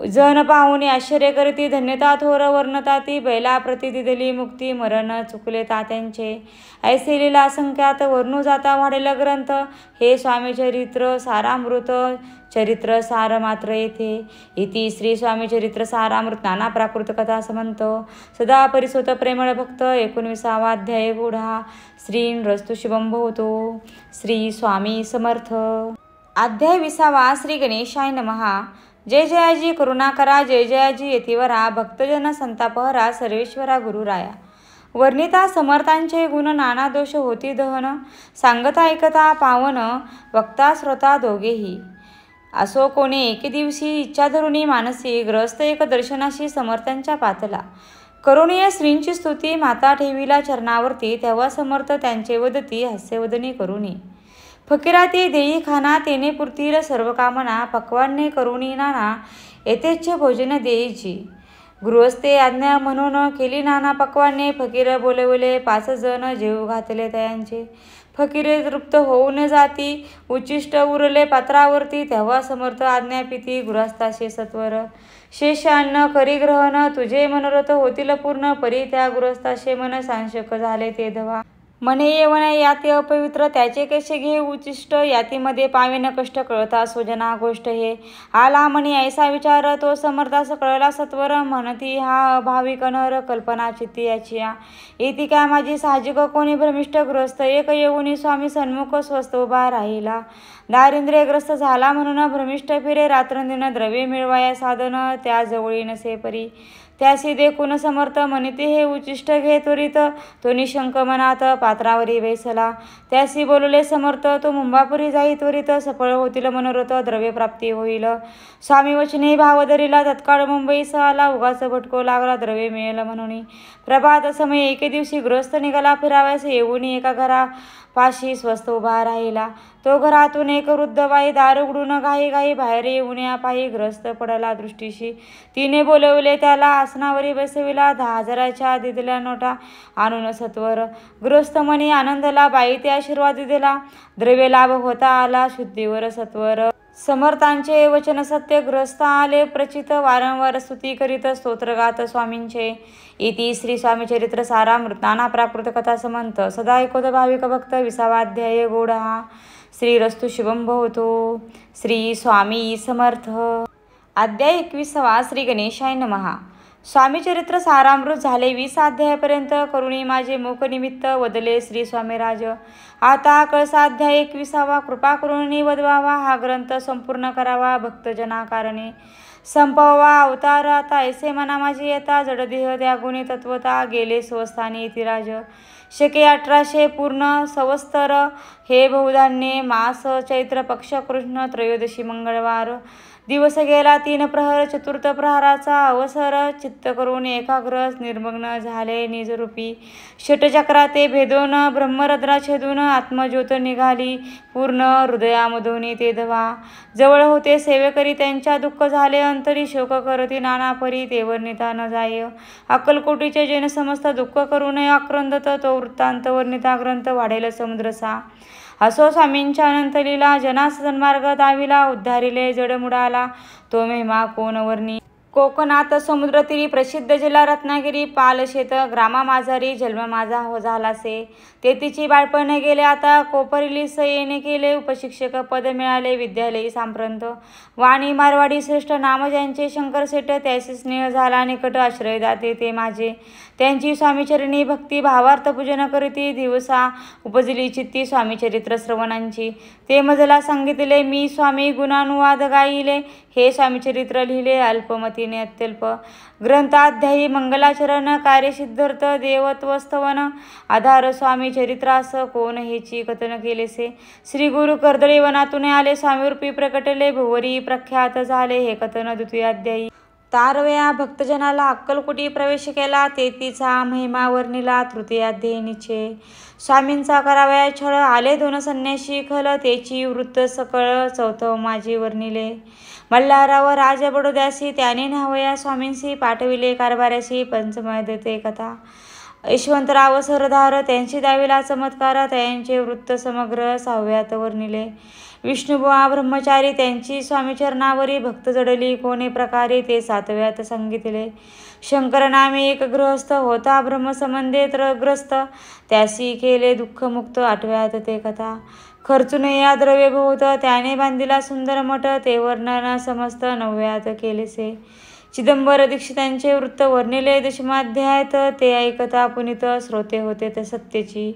Speaker 1: जन पाहुणे आश्चर्य करती, धन्यता थोर वर्णता ती, बैला प्रती दिली मुक्ती, मरण चुकले तात्यांचे. ऐसे लीला असंख्यात वर्णू जाता वाढेल ग्रंथ, हे स्वामी चरित्र सारामृत, चरित्र सार मात्र येथे. इति श्री स्वामी चरित्र सारामृत नाना प्राकृत कथा समंत. सदा परिसोत प्रेमळ भक्त, 19वा अध्याय गूढा. श्रींरस्तु शुभं भवतो. श्री स्वामी समर्थ. अध्याय 20वा. श्री गणेशाय नमः. जय जयाजी करुणाकरा, जय जयाजी यतिवरा, भक्तजन संतापहरा, सर्वेश्वरा गुरुराया. वर्णिता समर्थांचे गुण, नाना दोष होती दहन, सांगता ऐकता पावन, वक्ता श्रोता दोघेही. असो कोणी एके दिवशी इच्छा धरुणी मानसी, ग्रस्त एक दर्शनाशी समर्थांच्या पातला. करुणीय श्रींची स्तुती माता ठेविला चरणावरती, तेव्हा समर्थ त्यांचे वदती हास्यवदनी करुणी. फकीराती देई खाना तेने पुरतील सर्व कामना, पक्वान्ने करुणी नाना येथेच्छ भोजन देईची. गृहस्थे आज्ञा म्हणून केली नाना पक्वाने, फकीर बोलवले 5 जण जेवू घातले तयांचे. फकीरे तृप्त होऊन जाती, उच्चिष्ट उरले पात्रावरती. तेव्हा समर्थ आज्ञापिती गृहस्थाशे सत्वर. शेष अन्न करी ग्रहण, तुझे मनोरथ होतील पूर्ण. परी त्या गृहस्थाशे मन सांशक झाले ते धवा. मने येवण याती अपवित्र, त्याचे कसे घे उच्चिष्ट. यातीमध्ये पावेन कष्ट, कळता स्वजना गोष्ट हे. आला म्हणी ऐसा विचार, तो समर्थास कळला सत्वर. म्हणती हा अभाविक अनहर, कल्पना चित्ती याची. येती काय माझी साहजिक, कोणी भ्रमिष्ठ गृहस्थ. एक येऊनी स्वामी सन्मुख, स्वस्थ उभा राहिला. दारिद्र्यग्रस्त झाला म्हणून भ्रमिष्ठ फिरे. रात्रंदिन द्रव्ये मिळवाया साधन, त्या जवळी नसे परी. त्यासी देखून समर्थ म्हणते हे उच्चिष्ट घे त्वरित. तो निशंक मनात पात्रावरी बैसला. त्यासी बोलले समर्थ, तो मुंबापुरी जाई त्वरित. सफळ होतील मनोरथ, द्रव्य प्राप्ती होईल. स्वामी वचने भाव धरिला, तत्काळ मुंबईस आला. उगाच भटको लागला, द्रव्य मिळेल म्हणून. प्रभात समय एके दिवशी गृहस्थ निघाला फिराव्यास. येऊन एका घरा पाशी स्वस्थ उभा राहिला. तो घरातून एक वृद्ध बाई दार उघडून घाई घाई बाहेर येऊन पायी. ग्रस्त पडला दृष्टीशी, तिने बोलवले त्याला. आसनावरी बसविला, 10,000च्या दिलेल्या नोटा आणून सत्वर. गृहस्थ मनी आनंदला, बाई ते आशीर्वाद दिला. द्रव्य लाभ होता आला, शुद्धीवर सत्वर. समर्थांचे वचन सत्य, गृहस्थ आले प्रचित. वारंवार स्तुती करीत स्तोत्रगात स्वामींचे. इति श्री स्वामी चरित्र सारामृत नाना प्राकृत कथा समंत. सदा ऐकोत भाविक भक्त. 20वा अध्याय गौड हा. श्रीरस्तु शुभम भवतो. श्री स्वामी समर्थ. अध्याय 21वा. श्री गणेशाय नमः. स्वामी चरित्र सारामृत झाले. 20 अध्यायापर्यंत करुणी माझे मुख निमित्त वदले श्री स्वामीराज. आता कळसा अध्याय 21वा. कृपा करुणी वदवावा, हा ग्रंथ संपूर्ण करावा भक्तजना कारणे. संपवावा अवतार आता, ऐसे मना माझी येता. जडदेह त्यागुणी तत्वता, गेले स्वस्थानी यतिराज. शके 1800 पूर्ण संवत्सर, हे बहुधान्ये मास. चैत्र पक्ष कृष्ण त्रयोदशी मंगळवार. दिवस गेला 3 प्रहर, चतुर्थ प्रहराचा अवसर. चित्त करून एकाग्र निर्मग्न झाले निजरूपी. षटचक्रा ते भेदून, ब्रह्मरद्रा छेदून. आत्मज्योत निघाली पूर्ण, हृदयामधून ते धवा. जवळ होते सेवेकरी, त्यांच्या दुःख झाले अंतरी. शोक करती नाना परी, ते वर्णिता न जाय. अक्कलकोटीचे जैन समस्त दुःख करून आक्रंदत. तो वृत्तांत वर्णिता ग्रंथ वाढेल समुद्रसा. असो स्वामींच्या अनंत लीला, जनास सन्मार्ग दाविला. उद्धारिले जडमुडाला, तो महिमा कोण वर्णी. कोकणात समुद्रतीरी प्रसिद्ध जिल्हा रत्नागिरी. पालशेत ग्रामा माझारी, जन्म माझा हो झालासे. तेथीची बाळपण गेले आता, कोपरिली सयेने केले. उपशिक्षक पद मिळाले, विद्यालयी सांप्रत. वाणी मारवाडी श्रेष्ठ, नाम ज्यांचे शंकरसेठ. त्याशी स्नेह झाला निकट, आश्रय दाते ते माझे. त्यांची स्वामीचरणी भक्ती, भावार्थ पूजन करीती. दिवसा उपजली चित्ती स्वामीचरित्र श्रवणांची. ते मजला सांगितले मी, स्वामी गुणानुवाद गायिले. हे स्वामीचरित्र लिहिले अल्पमतीने अत्यल्प. ग्रंथाध्यायी मंगलाचरण, कार्यसिद्धार्थ देवत्वस्तवन. आधार स्वामी चरित्रास, कोण हेची कथन केलेसे. श्री गुरु कर्दळी वनातून आले, स्वामीरूपी प्रकटले. भुवरी प्रख्यात झाले, हे कथन द्वितीय अध्यायी. तारवया भक्तजनाला अक्कलकोटी प्रवेश केला, तेथीचा महिमा वर्णिला. तृतीय अध्यायी निचे. स्वामींचा करावया छळ, आले 2 संन्यासी खल. तेची वृत्त सकळ, चौथं माझी वर्णिले. मल्हाराव राज बडोद्यासी, त्याने न्हावया स्वामींसी. पाठविले कारभाऱ्यासी, पंचमय देते कथा. यशवंतराव सरदार, त्यांची दाविला चमत्कार. त्यांचे वृत्त समग्र 6व्यात वर्णिले. विष्णुबुवा ब्रह्मचारी, त्यांची स्वामीचरणावरी भक्त जडली कोणे प्रकारे. ते 7व्यात सांगितले. शंकर नामे एक गृहस्थ, होता ब्रह्मसंबंधे त्रग्रस्त. त्यासी केले दुःखमुक्त, 8व्यात ते कथा. खर्चून या द्रव्य बहुत, त्याने बांधिला सुंदर मठ. ते वर्णन समस्त 9व्यात केलेसे. चिदंबर दीक्षितांचे वृत्त वर्णिले 10माध्यायात. ते ऐकता पुनित श्रोते होते ते सत्यची.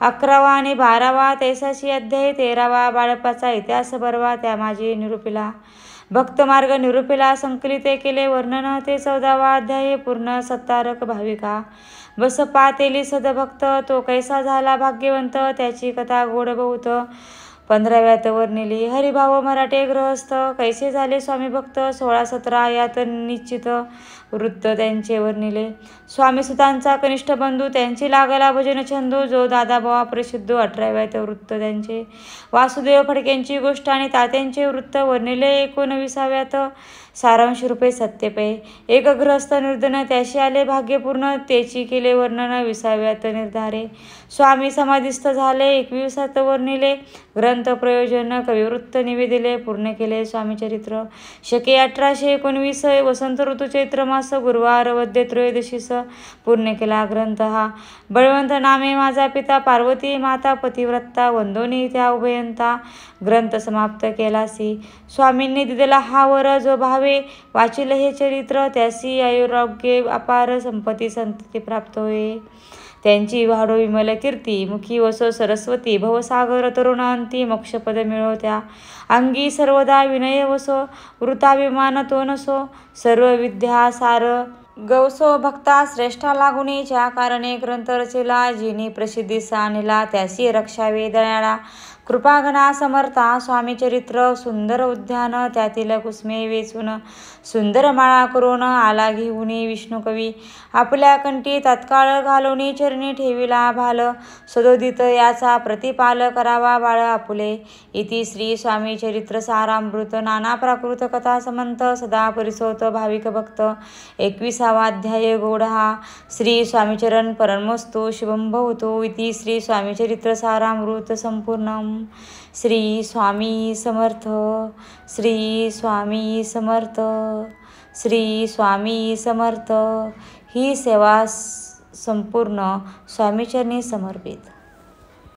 Speaker 1: 11वा आणि 12वा तैसाशी अध्याय. 13वा बाळप्पाचा इतिहास बरवा, त्या माझी निरूपिला. भक्तमार्ग निरूपिला, संकलिते केले वर्णन. ते 14वा अध्याय. पूर्ण सत्तारक भाविका. बसपा तेली सदभक्त, तो कैसा झाला भाग्यवंत. त्याची कथा गोड बहुत. 15व्यात वर्णिली. हरिभाव मराठे गृहस्थ कैसे झाले स्वामी भक्त. 16-17 यात निश्चित वृत्त त्यांचे वर्णिले. स्वामीसुतांचा कनिष्ठ बंधू त्यांची लागला भजन छंदू. जो दादाभावा परिशुद्ध 18व्यात वृत्त त्यांचे. वासुदेव फडक्यांची गोष्ट आणि तात्यांचे वृत्त वर्णिले. 19व्यात सारांश रूपे सत्यपै. एक गृहस्थ निर्धन त्याशी आले भाग्यपूर्ण. त्याची केले वर्णन 20व्यात निर्धारे. स्वामी समाधिस्थ झाले 21व्यात वर्णिले. ग्रंथ प्रयोजन कविवृत्त निवेदिले. पूर्ण केले स्वामीचरित्र. शके 1819 वसंत ऋतू चैत्र मास गुरुवार वद्य त्रयोदशीस पूर्ण केला ग्रंथ हा. बळवंत नामे माझा पिता पार्वती माता पतिव्रता वंदोनी त्या उभयंता ग्रंथ समाप्त केलासी. स्वामींनी दिलेला हा वर जो भावे वाचिल हे चरित्र. त्यासी आयुरारोग्य अपार संपत्ती संतती प्राप्त होय. त्यांची वाढो विमल कीर्ती. मुखी वसो सरस्वती. भवसागर तरुण अंती मोक्षपद मिळवत्या. अंगी सर्वदा विनय वसो. वृताभिमान तो नसो. सर्व विद्या सार गवसो. भक्ता श्रेष्ठा लागुनी ज्या कारणे ग्रंथ रचिला. जिनी प्रसिद्धीस आणला त्यासी रक्षावे दयाळा. कृपागणा समर्था स्वामीचरित्र. सुंदर उद्यान त्यातील कुसमे वेचून. सुंदर माळा करून आला घेऊनी विष्णुकवी. आपल्या कंठी तत्काळ घालूनी चरणी ठेविला भाल. सदोदित याचा प्रतिपाल करावा बाळ आपुले. इति श्री स्वामीचरित्र सारामृत. नाना प्राकृत कथा समंत सदा परिसोत भाविक भक्त. 21वा अध्याय गौड हा. श्री स्वामीचरण परमस्तु शुभं भवतु. इति श्री स्वामीचरित्र सारामृत संपूर्णम. श्री स्वामी समर्थ. श्री स्वामी समर्थ. श्री स्वामी समर्थ. ही सेवा संपूर्ण स्वामीचरणी समर्पित.